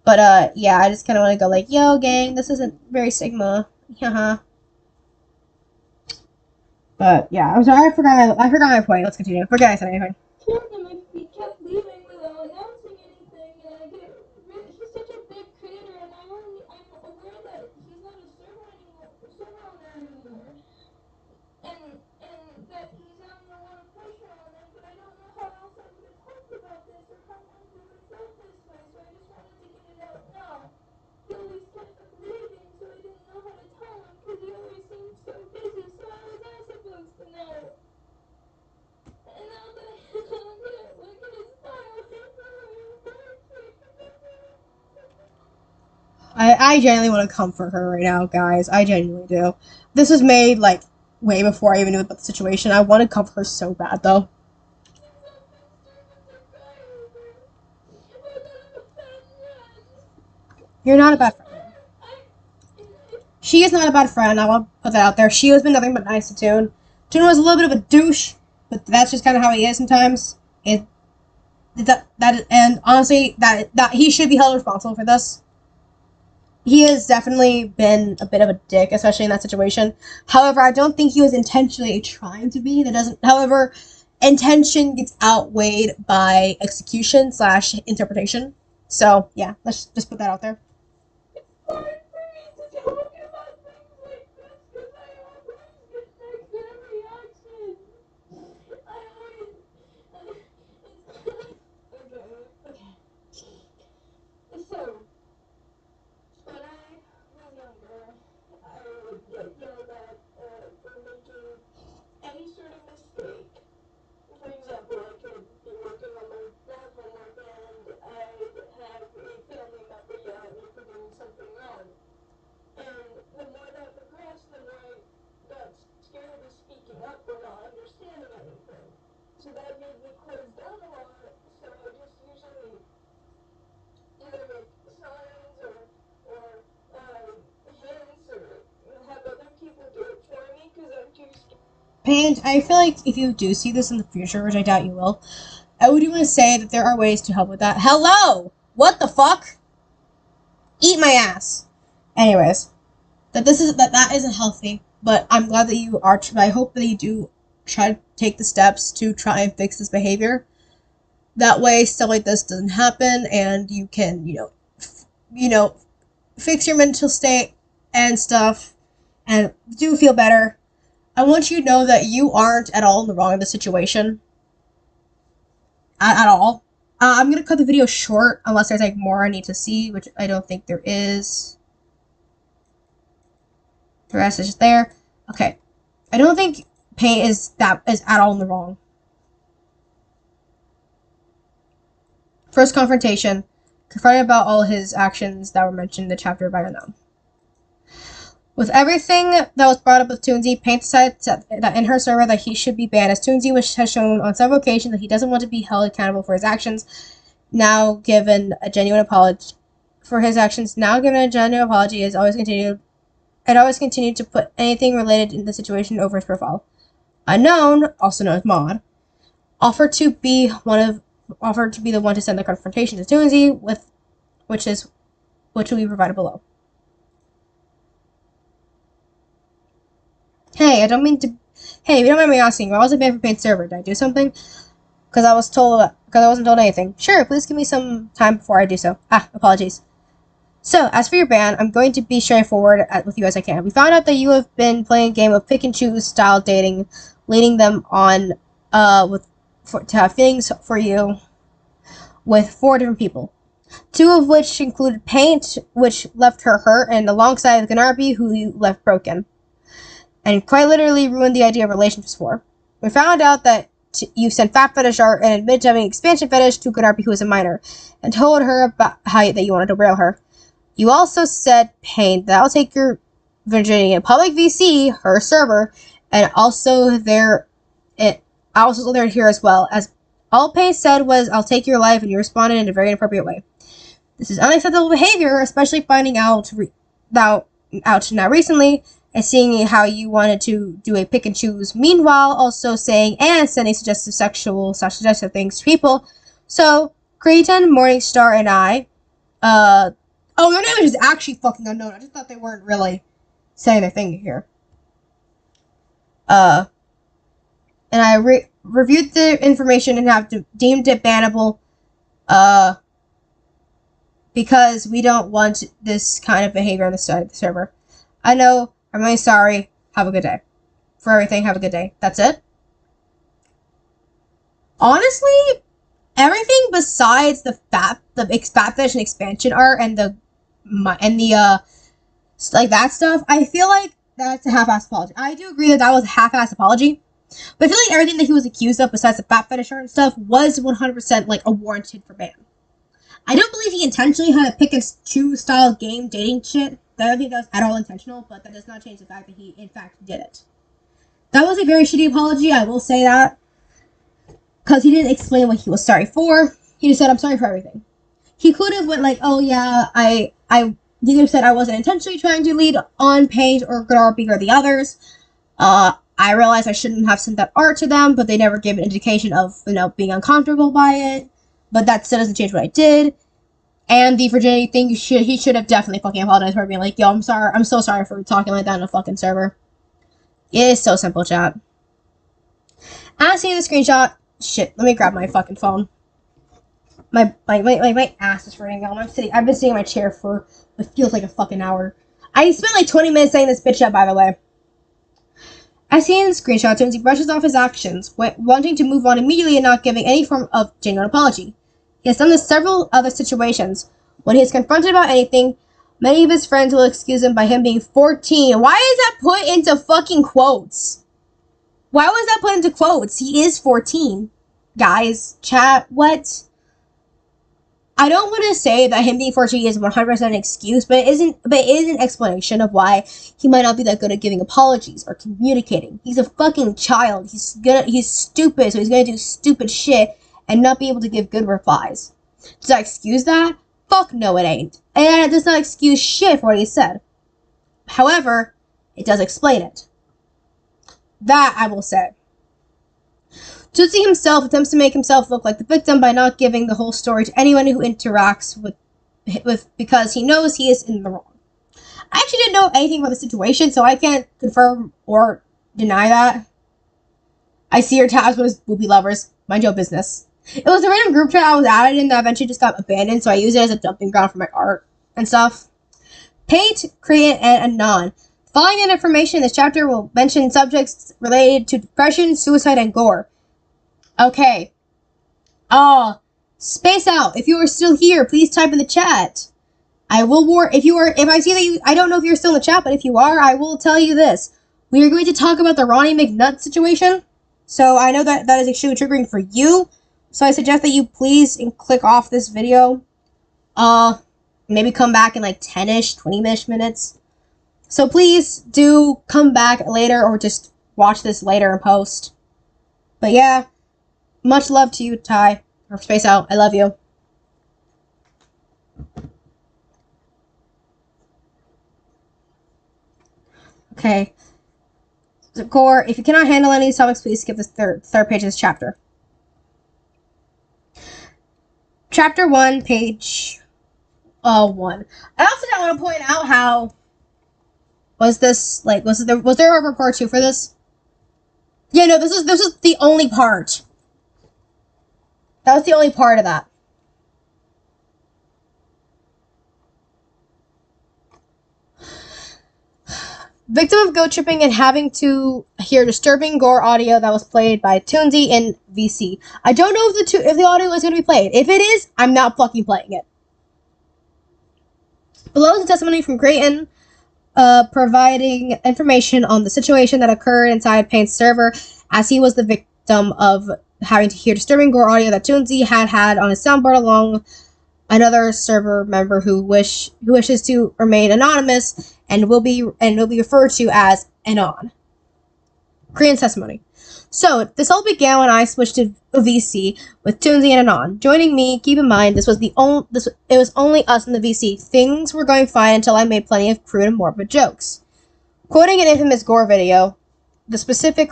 But, yeah, I just kind of want to go like, yo, gang, this isn't very Sigma. Haha. But, yeah, I'm sorry, I forgot my point. Let's continue. I forgot I said anything. Told him if he kept leaving without announcing anything, and he's such a big creator, and I'm aware that he's not a server owner anymore, and that he's having a lot of pressure on him, but I don't know how else I would have talked about this or how I would have felt this way, so I just wanted to get it out now. He always kept leaving, so I didn't know how to tell him, because he always seemed so busy, so how was I supposed to know? And now that I look at his file, I genuinely want to comfort her right now, guys. I genuinely do. This was made, like, way before I even knew about the situation. I want to comfort her so bad, though. You're not a bad friend. She is not a bad friend. I want to put that out there. She has been nothing but nice to Toon. Toon was a little bit of a douche, but that's just kind of how he is sometimes. and honestly, that he should be held responsible for this. He has definitely been a bit of a dick, especially in that situation. However, I don't think he was intentionally trying to be. That doesn't. However, intention gets outweighed by execution / interpretation. So yeah, let's just put that out there. Hard for me to talk about things like this because I always get negative reactions. I always. Okay. So, when I was younger, I would get yelled at for making any sort of mistake. For example, I could be working on my math homework and I'd have a family member yell at me for doing something wrong. And the more that progressed, the more I got scared of speaking up or not understanding anything. So that made me close down a lot. So I just usually either make signs or hints or have other people do it for me because I'm too scared. And I feel like if you do see this in the future, which I doubt you will, I would want to say that there are ways to help with that. Hello! What the fuck? Eat my ass. Anyways, that isn't healthy, but I'm glad that you are. I hope that you do try to take the steps to try and fix this behavior. That way, stuff like this doesn't happen, and you can, fix your mental state and stuff, and do feel better. I want you to know that you aren't at all in the wrong in the situation. At all. I'm gonna cut the video short unless there's like more I need to see, which I don't think there is. The rest is just there. Okay. I don't think Paint is at all in the wrong. First confrontation. Confronted about all his actions that were mentioned in the chapter about unknown. With everything that was brought up with Toonsy, Paint decided that in her server that he should be banned, as Toonsy has shown on several occasions that he doesn't want to be held accountable for his actions. Now given a genuine apology for his actions, has always continued to put anything related in the situation over his profile. Unknown, also known as Mod, offered to be the one to send the confrontation to Toonsy, which will be provided below. Hey, if you don't mind me asking, why was I banned from Paint's server? Did I do something? Because I wasn't told anything. Sure, please give me some time before I do so. Apologies. So, as for your ban, I'm going to be straightforward with you as I can. We found out that you have been playing a game of pick and choose style dating, leading them on to have feelings for you with 4 different people. 2 of which included Paint, which left her hurt, and alongside Ganarby, who you left broken. And quite literally ruined the idea of relationships for. We found out that you sent fat fetish art and admitted to having expansion fetish to Ganarby, who is a minor, and told her about that you wanted to rail her. You also said, Paint, that I'll take your virginity in public VC, her server, and also there here as well, as all Paint said was, I'll take your life, and you responded in a very inappropriate way. This is unacceptable behavior, especially finding out now recently, and seeing how you wanted to do a pick and choose, meanwhile also saying and sending suggestive things to people. So, Creighton, Morningstar, and I, their name is actually fucking unknown. I just thought they weren't really saying their thing here. And I reviewed the information and have deemed it bannable, because we don't want this kind of behavior on the side of the server. I know, I'm really sorry. Have a good day. For everything, have a good day. That's it. Honestly, everything besides the fat fish and expansion art and the like that stuff, I feel like that's a half-assed apology. I do agree that was a half-assed apology, but I feel like everything that he was accused of besides the fat fetish art and stuff was 100% like a warranted for ban. I don't believe he intentionally had a pick and choose style game dating shit. I don't think that was at all intentional, but that does not change the fact that he, in fact, did it. That was a very shitty apology, I will say that. Because he didn't explain what he was sorry for. He just said, I'm sorry for everything. He could have went like, oh yeah, he could have said I wasn't intentionally trying to lead on Paige or Garby or the others. I realized I shouldn't have sent that art to them, but they never gave an indication of, being uncomfortable by it. but that still doesn't change what I did. And the virginity thing, he should have definitely fucking apologized for being like, yo, I'm sorry, I'm so sorry for talking like that on a fucking server. It is so simple, chat. As seen in the screenshot, shit, let me grab my fucking phone. My ass is hurting now. I've been sitting in my chair for what feels like a fucking hour. I spent like 20 minutes saying this bitch up, by the way. As seen in the screenshot, Toonsy brushes off his actions, wanting to move on immediately and not giving any form of genuine apology. He has done this several other situations. When he is confronted about anything, many of his friends will excuse him by him being 14. Why is that put into fucking quotes? Why was that put into quotes? He is 14. Guys, chat, what? I don't want to say that him being 14 is 100% an excuse, but it is an explanation of why he might not be that good at giving apologies or communicating. He's a fucking child. He's stupid, so he's gonna do stupid shit and not be able to give good replies. Does that excuse that? Fuck no, it ain't. And it does not excuse shit for what he said. However, it does explain it. That I will say. Toonsy himself attempts to make himself look like the victim by not giving the whole story to anyone who interacts with because he knows he is in the wrong. I actually didn't know anything about the situation, so I can't confirm or deny that. I see your tabs with booby lovers. Mind your business. It was a random group chat I was added in that eventually just got abandoned, so I use it as a dumping ground for my art and stuff. Paint, create, and anon. Following that information, this chapter will mention subjects related to depression, suicide, and gore. Okay. Space out. If you are still here, please type in the chat. I will warn if I see that you, I don't know if you're still in the chat, but if you are, I will tell you this. We are going to talk about the Ronnie McNutt situation. So I know that is extremely triggering for you. So I suggest that you please click off this video. Maybe come back in like 10-ish, 20-ish minutes. So please do come back later or just watch this later in post. But yeah. Much love to you, Ty. Or Space Out. I love you. Okay. So, Gore, if you cannot handle any of these topics, please skip this third page of this chapter. Chapter 1, page 1. I also want to point out how was there a part 2 for this? Yeah, no, this is the only part. That was the only part of that. Victim of goat tripping and having to hear disturbing gore audio that was played by Toonsy in VC. I don't know if the audio is going to be played. If it is, I'm not fucking playing it. Below is a testimony from Creighton, providing information on the situation that occurred inside Paint's server, as he was the victim of having to hear disturbing gore audio that Toonsy had on his soundboard along another server member who wishes to remain anonymous and will be referred to as Anon. Korean testimony. So this all began when I switched to VC with Toonsy and Anon. Joining me, keep in mind it was only us in the VC. Things were going fine until I made plenty of crude and morbid jokes. Quoting an infamous gore video, the specific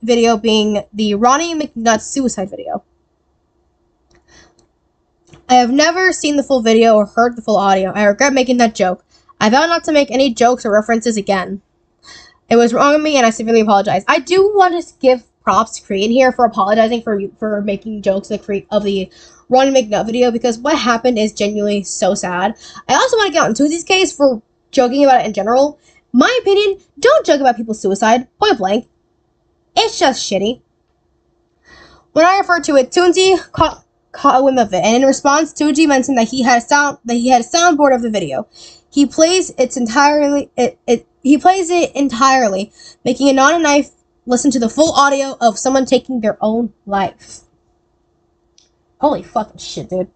video being the Ronnie McNutt suicide video. I have never seen the full video or heard the full audio. I regret making that joke. I vow not to make any jokes or references again. It was wrong of me, and I severely apologize. I do want to give props to Korean here for apologizing for making jokes of the Ronnie McNutt video, because what happened is genuinely so sad. I also want to get on Toonsy's case for joking about it in general. My opinion, don't joke about people's suicide. Point blank. It's just shitty. When I referred to it, Toonsy caught a whim of it, and in response, Toonsy mentioned that he had a soundboard of the video. He plays it entirely, making Anon and I listen to the full audio of someone taking their own life. Holy fucking shit, dude.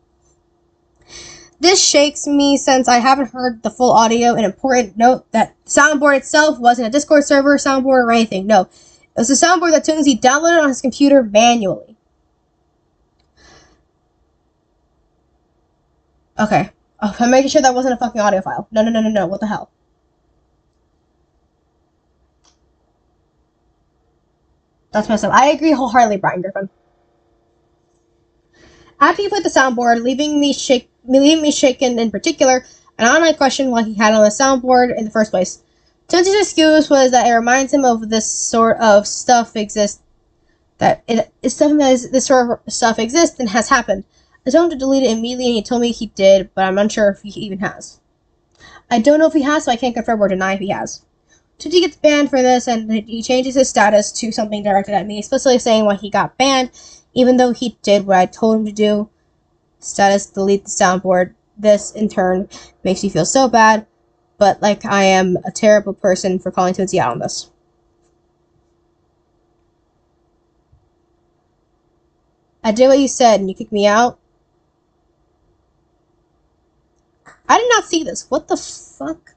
This shakes me since I haven't heard the full audio. An important note that the soundboard itself wasn't a Discord server soundboard or anything. No, it was a soundboard that Toonsy downloaded on his computer manually. Okay. Oh, I'm making sure that wasn't a fucking audio file. No. What the hell? That's messed up. I agree wholeheartedly, Brian Griffin. After he put the soundboard, leaving me shaken in particular, and on my question why he had on the soundboard in the first place. Toonsy's excuse was that it reminds him of this sort of stuff exists. That it is something that is, this sort of stuff exists and has happened. I told him to delete it immediately, and he told me he did, but I'm unsure if he even has. I don't know if he has, so I can't confirm or deny if he has. Toonsy gets banned for this, and he changes his status to something directed at me, explicitly saying why he got banned, even though he did what I told him to do. Status, delete the soundboard. This, in turn, makes me feel so bad, but like I am a terrible person for calling Toonsy out on this. I did what you said, and you kicked me out. I did not see this. What the fuck?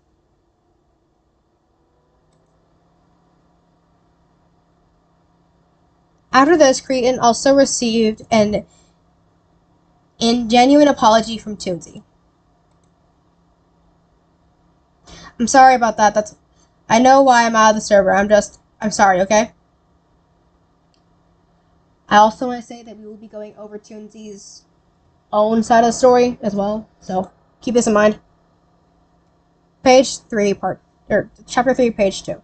After this, Cretan also received an ingenuine apology from Toonsy. I'm sorry about that. I know why I'm out of the server. I'm sorry, okay? I also want to say that we will be going over Toonsy's own side of the story as well, so keep this in mind. Chapter 3, page 2.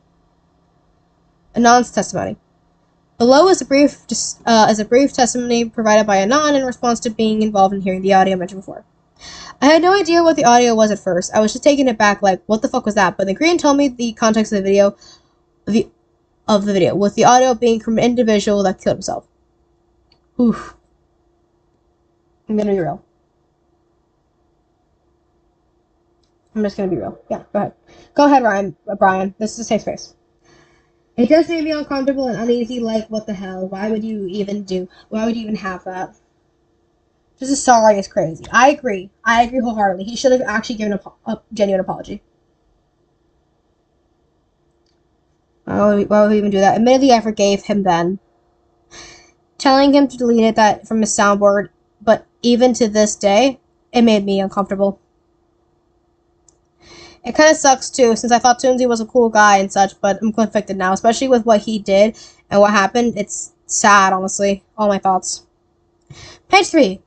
Anon's testimony. Below is a brief testimony provided by Anon in response to being involved in hearing the audio mentioned before. I had no idea what the audio was at first. I was just taken aback, like, what the fuck was that? But the Korean told me the context of the video, with the audio being from an individual that killed himself. Oof. I'm gonna be real. I'm just gonna be real. Yeah, go ahead. Go ahead, Brian. This is a safe space. It does make me uncomfortable and uneasy, like, what the hell? Why would you even have that? Just a sorry is crazy. I agree wholeheartedly. He should have actually given a genuine apology. Why would we even do that? Admittedly, I forgave him then. Telling him to delete that from his soundboard, but even to this day, it made me uncomfortable. It kind of sucks, too, since I thought Toonsy was a cool guy and such, but I'm conflicted now, especially with what he did and what happened. It's sad, honestly. All my thoughts. Page 3.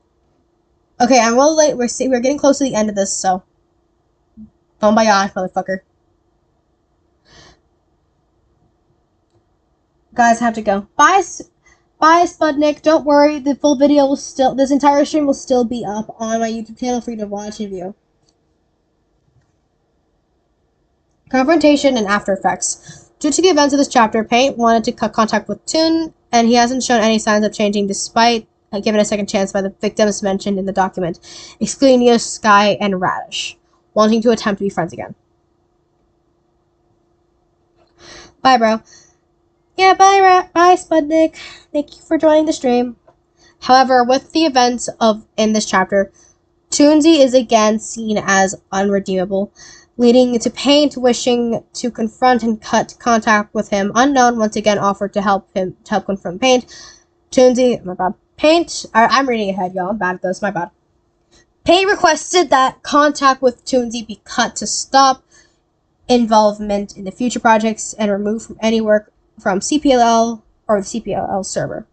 Okay, I'm a little late. We're getting close to the end of this, so. Bon voyage, motherfucker. Guys, I have to go. Bye, Spudnik. Don't worry, the full video will this entire stream will still be up on my YouTube channel for you to watch and view. Confrontation and after effects. Due to the events of this chapter, Paint wanted to cut contact with Toon, and he hasn't shown any signs of changing despite given a second chance by the victims mentioned in the document, excluding Neo, Sky, and Radish, wanting to attempt to be friends again. Bye, bro. Yeah, bye, Spudnik. Thank you for joining the stream. However, with the events in this chapter, Toonsy is again seen as unredeemable, leading to Paint wishing to confront and cut contact with him. Unknown once again offered to help confront Paint. Toonsy, my bad. Paint, I'm reading ahead, y'all. I'm bad at this, my bad. Paint requested that contact with Toonsy be cut to stop involvement in the future projects and removed from any work from CPLL or the CPLL server.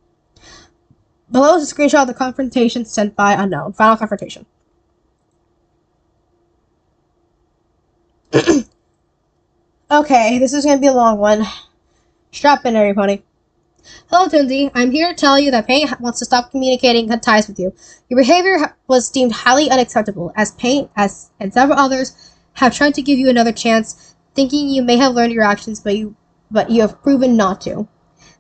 Below is a screenshot of the confrontation sent by Unknown. Final confrontation. Okay, this is going to be a long one. Strap in, everybody. Hello, Toonsy. I'm here to tell you that Paint wants to stop communicating and cut ties with you. Your behavior was deemed highly unacceptable, as Paint and several others have tried to give you another chance, thinking you may have learned your actions, but you have proven not to.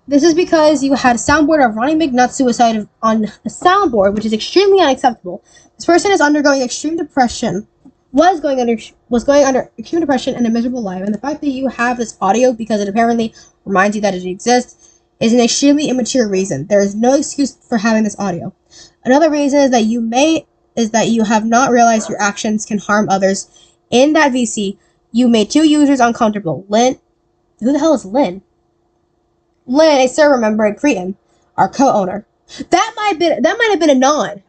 This is because you had a soundboard of Ronnie McNutt's suicide on a soundboard, which is extremely unacceptable. This person is undergoing extreme depression. Was going under extreme depression and a miserable life, and the fact that you have this audio because it apparently reminds you that it exists is an extremely immature reason. There is no excuse for having this audio. Another reason is that you have not realized your actions can harm others. In that VC, you made 2 users uncomfortable. Lynn, who the hell is Lynn? Lynn, a server member at Cretan, our co-owner. That might have been a non.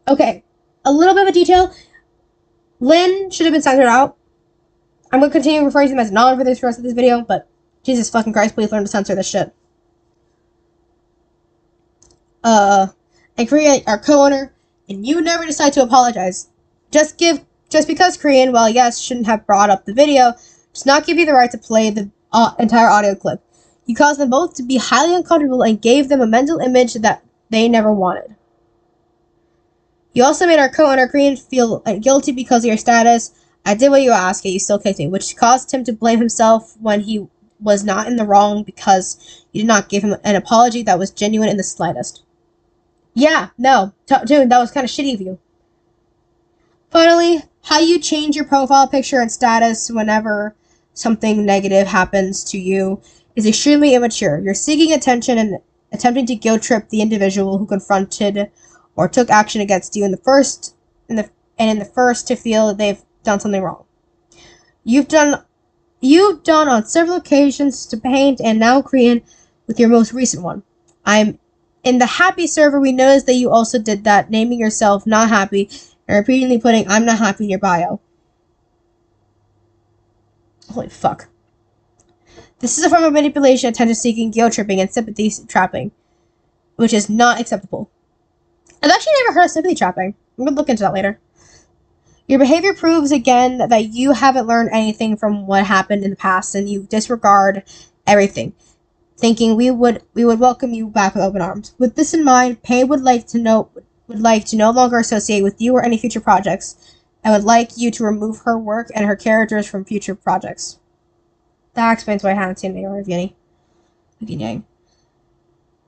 Okay, a little bit of a detail. Lynn should have been censored out. I'm going to continue referring to him as non for the rest of this video, but Jesus fucking Christ, please learn to censor this shit. And Korea, our co-owner, and you never decide to apologize. Just because Korean, well, yes, shouldn't have brought up the video, does not give you the right to play the entire audio clip. You caused them both to be highly uncomfortable and gave them a mental image that they never wanted. You also made our co-owner Korean feel guilty because of your status. I did what you asked, yet you still kicked me, which caused him to blame himself when he was not in the wrong because you did not give him an apology that was genuine in the slightest. Yeah, no, Toon, that was kind of shitty of you. Finally, how you change your profile picture and status whenever something negative happens to you is extremely immature. You're seeking attention and attempting to guilt trip the individual who confronted or took action against you in the first to feel that they've done something wrong. You've done on several occasions to paint and now Korean with your most recent one. I'm in the happy server. We noticed that you also did that, naming yourself not happy and repeatedly putting I'm not happy in your bio. Holy fuck. This is a form of manipulation, attention seeking, guilt tripping, and sympathy trapping, which is not acceptable. I've actually never heard of sympathy trapping. I'm gonna look into that later. Your behavior proves again that you haven't learned anything from what happened in the past, and you disregard everything, thinking we would welcome you back with open arms. With this in mind, Pei would like to no longer associate with you or any future projects, and would like you to remove her work and her characters from future projects. That explains why I haven't seen any of Yang.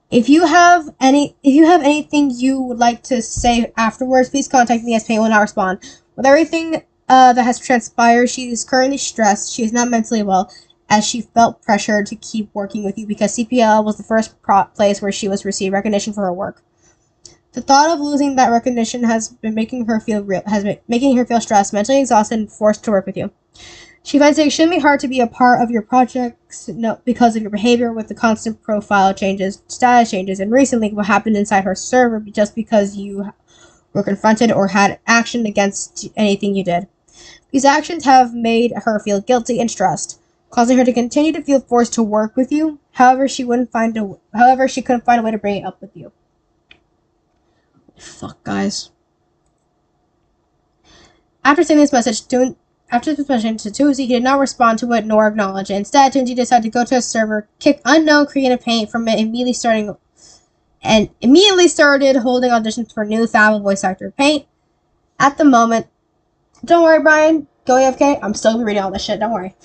If you have anything you would like to say afterwards, please contact me, as Pei will not respond. With everything that has transpired, she is currently stressed. She is not mentally well, as she felt pressured to keep working with you because CPL was the first place where she was received recognition for her work. The thought of losing that recognition has been making her feel stressed, mentally exhausted, and forced to work with you. She finds it extremely hard to be a part of your projects because of your behavior with the constant profile changes, status changes, and recently what happened inside her server just because you were confronted or had action against anything you did. These actions have made her feel guilty and stressed, causing her to continue to feel forced to work with you. However, she couldn't find a way to bring it up with you. Fuck, guys. After sending this message to Toonsy, he did not respond to it nor acknowledge it. Instead, Toonsy decided to go to a server, kick unknown Korean paint from it, immediately started holding auditions for new Fab voice actor Paint. At the moment, don't worry, Brian, go AFK. I'm still reading all this shit. Don't worry.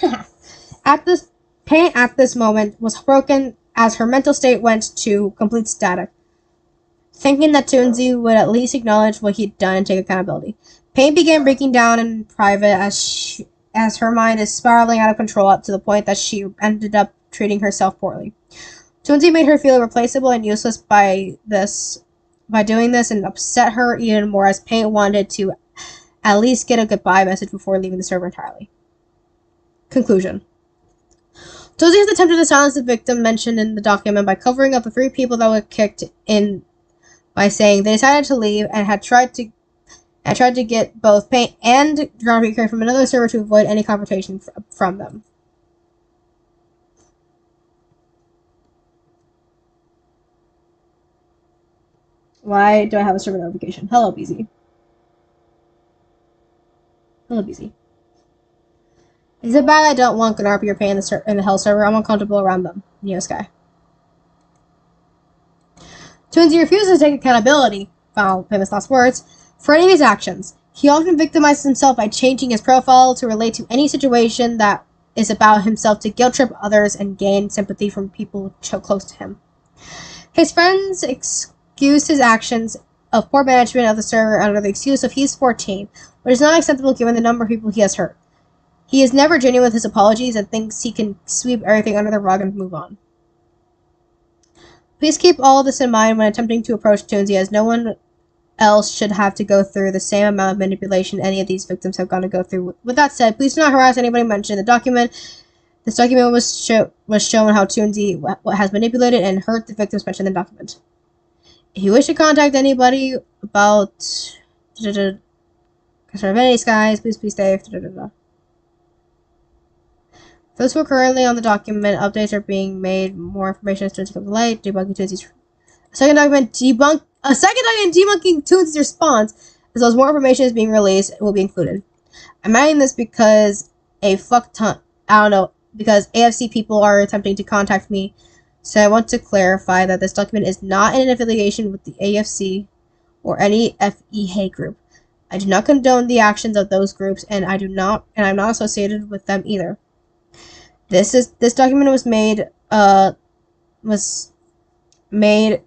Paint at this moment was broken as her mental state went to complete static, thinking that Toonsy would at least acknowledge what he'd done and take accountability. Pain began breaking down in private as her mind is spiraling out of control up to the point that she ended up treating herself poorly. Toonsy made her feel irreplaceable and useless by doing this, and upset her even more as Pain wanted to at least get a goodbye message before leaving the server entirely. Conclusion. Toonsy has attempted to silence the victim mentioned in the document by covering up the 3 people that were kicked in by saying they decided to leave and had tried to get both Paint and Ground Creek from another server to avoid any confrontation from them. Why do I have a server notification? Hello, BZ. Hello, BZ. Is it bad I don't want Gnarpy or Pain in the Hell server? I'm uncomfortable around them. Neo Sky. Toonsy refuses to take accountability, final famous last words, for any of his actions. He often victimizes himself by changing his profile to relate to any situation that is about himself to guilt trip others and gain sympathy from people close to him. His friends excused his actions of poor management of the server under the excuse of he's 14, which is not acceptable given the number of people he has hurt. He is never genuine with his apologies and thinks he can sweep everything under the rug and move on. Please keep all this in mind when attempting to approach Toonsy, as no one else should have to go through the same amount of manipulation any of these victims have gone to go through. With that said, please do not harass anybody mentioned in the document. This document was shown how Toonsy has manipulated and hurt the victims mentioned in the document. If you wish to contact anybody about concern of any skies, please be safe. Those who are currently on the document, updates are being made. More information as Toonsy comes to light. Debugging Toonsy's A second document debunking Toonsy's response, as well as more information is being released, will be included. I'm adding this because because AFC people are attempting to contact me, so I want to clarify that this document is not in affiliation with the AFC or any FE hate group. I do not condone the actions of those groups, and I'm not associated with them either. This document was made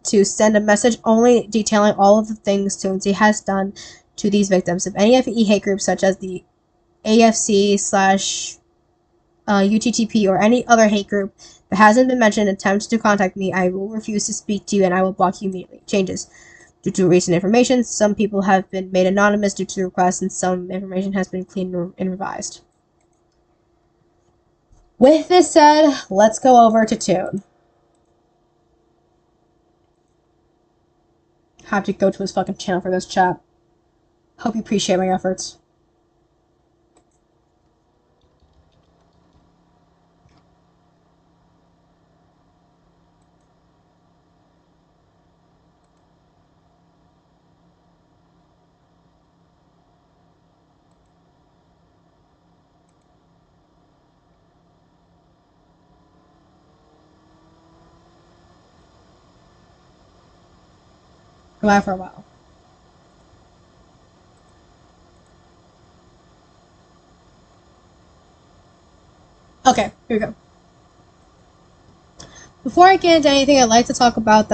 to send a message only detailing all of the things Toonsy has done to these victims. If any FE hate groups such as the AFC / UTTP or any other hate group that hasn't been mentioned attempts to contact me, I will refuse to speak to you and I will block you immediately. Changes. Due to recent information, some people have been made anonymous due to the request and some information has been cleaned and revised. With this said, let's go over to Toon. Have to go to his fucking channel for this chat. Hope you appreciate my efforts. Goodbye for a while. Okay, here we go. Before I get into anything, I'd like to talk about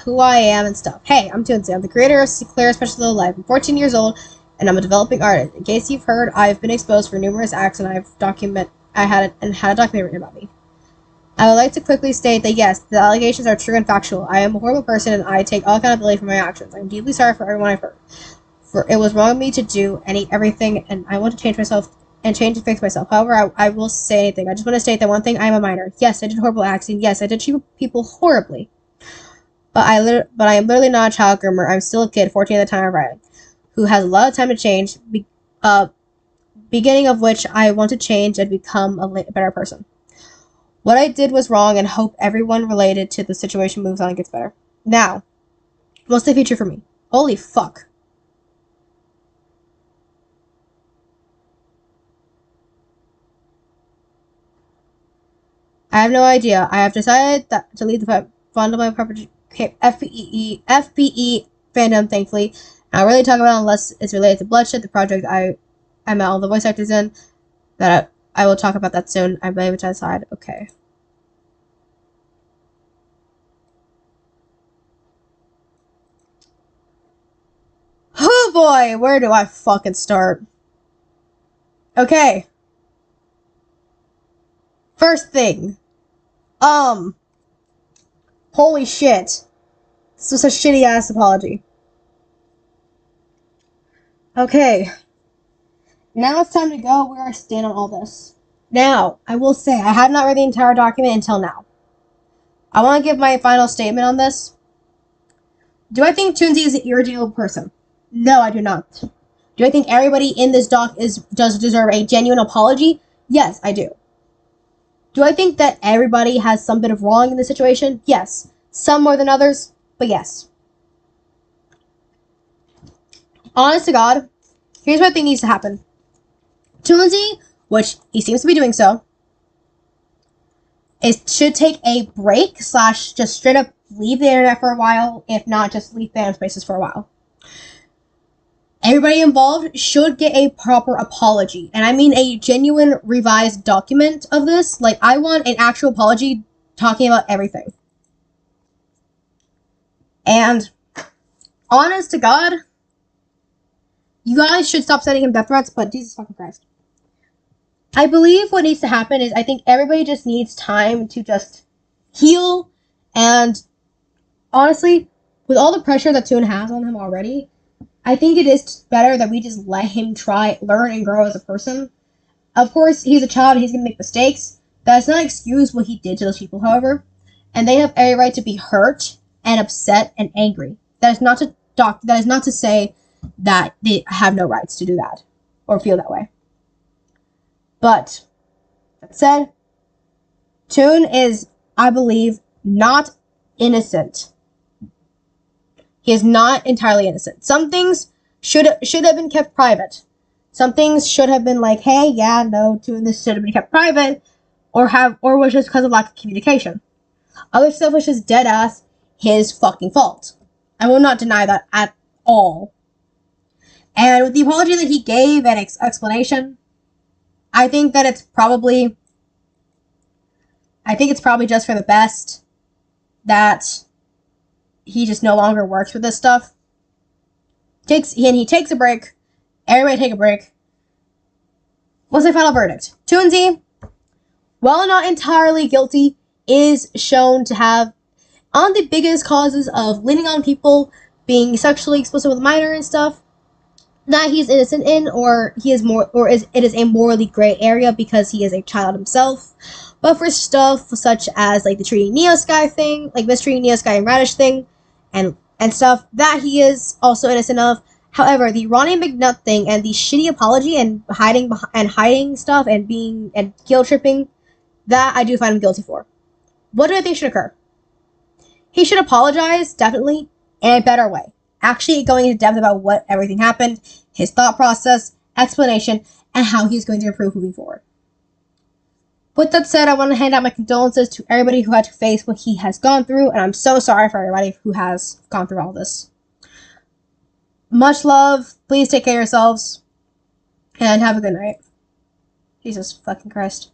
who I am and stuff. Hey, I'm Toonsy. I'm the creator of Claire Special Little Life. I'm 14 years old, and I'm a developing artist. In case you've heard, I've been exposed for numerous acts, and had a document written about me. I would like to quickly state that yes, the allegations are true and factual. I am a horrible person, and I take all accountability for my actions. I'm deeply sorry for everyone I've hurt. For it was wrong of me to do everything, and I want to change myself and change and fix myself. However, I will say anything. I just want to state that one thing: I am a minor. Yes, I did horrible acts, and yes, I did treat people horribly. But I am literally not a child groomer. I'm still a kid, 14 at the time of writing, who has a lot of time to change. Beginning of which I want to change and become a better person. What I did was wrong, and hope everyone related to the situation moves on and gets better. Now, what's the future for me? Holy fuck. I have no idea. I have decided to leave the fund of my FPE fandom, thankfully. And I'll really talk about it unless it's related to Bloodshed, the project I'm all the voice actors in. That I will talk about that soon. I'm able to decide. Okay. Oh boy, where do I fucking start? Okay. First thing. Holy shit. This was a shitty ass apology. Okay. Now it's time to go where I stand on all this. Now, I will say, I have not read the entire document until now. I want to give my final statement on this. Do I think Toonsy is an irredeemable person? No, I do not. Do I think everybody in this doc does deserve a genuine apology? Yes, I do. Do I think that everybody has some bit of wrong in this situation? Yes. Some more than others, but yes. Honest to God, here's what I think needs to happen. Toonsy, which he seems to be doing so, should take a break / just straight up leave the internet for a while, if not just leave fan spaces for a while. Everybody involved should get a proper apology, and I mean a genuine revised document of this. Like, I want an actual apology talking about everything. And honest to God, you guys should stop sending him death threats, but Jesus fucking Christ. I believe what needs to happen is I think everybody just needs time to just heal, and honestly, with all the pressure that Toon has on him already, I think it is better that we just let him learn and grow as a person. Of course, he's a child, he's gonna make mistakes. That does not excuse what he did to those people, however, and they have every right to be hurt and upset and angry. That is not to say that they have no rights to do that or feel that way. But that said, Toon is, I believe, not innocent. He is not entirely innocent. Some things should have been kept private. Some things should have been like, hey, yeah, no, doing this should have been kept private, or was just because of lack of communication. Other stuff was just dead ass his fucking fault. I will not deny that at all. And with the apology that he gave and explanation, I think that it's probably just for the best that he just no longer works with this stuff. He takes a break. Everybody take a break. What's my final verdict? Toonsy, while not entirely guilty, is shown to have on the biggest causes of leaning on people, being sexually explicit with a minor and stuff, that he's innocent in, it is a morally gray area because he is a child himself. But for stuff such as like the treating Neo Sky thing, like mistreating Neo Sky and Radish thing, and stuff, that he is also innocent of. However, the Ronnie McNutt thing and the shitty apology and hiding stuff and guilt tripping, that I do find him guilty for. What do I think should occur? He should apologize, definitely, in a better way. Actually going into depth about what everything happened, his thought process, explanation, and how he's going to improve moving forward. With that said, I want to hand out my condolences to everybody who had to face what he has gone through, and I'm so sorry for everybody who has gone through all this. Much love, please take care of yourselves, and have a good night. Jesus fucking Christ.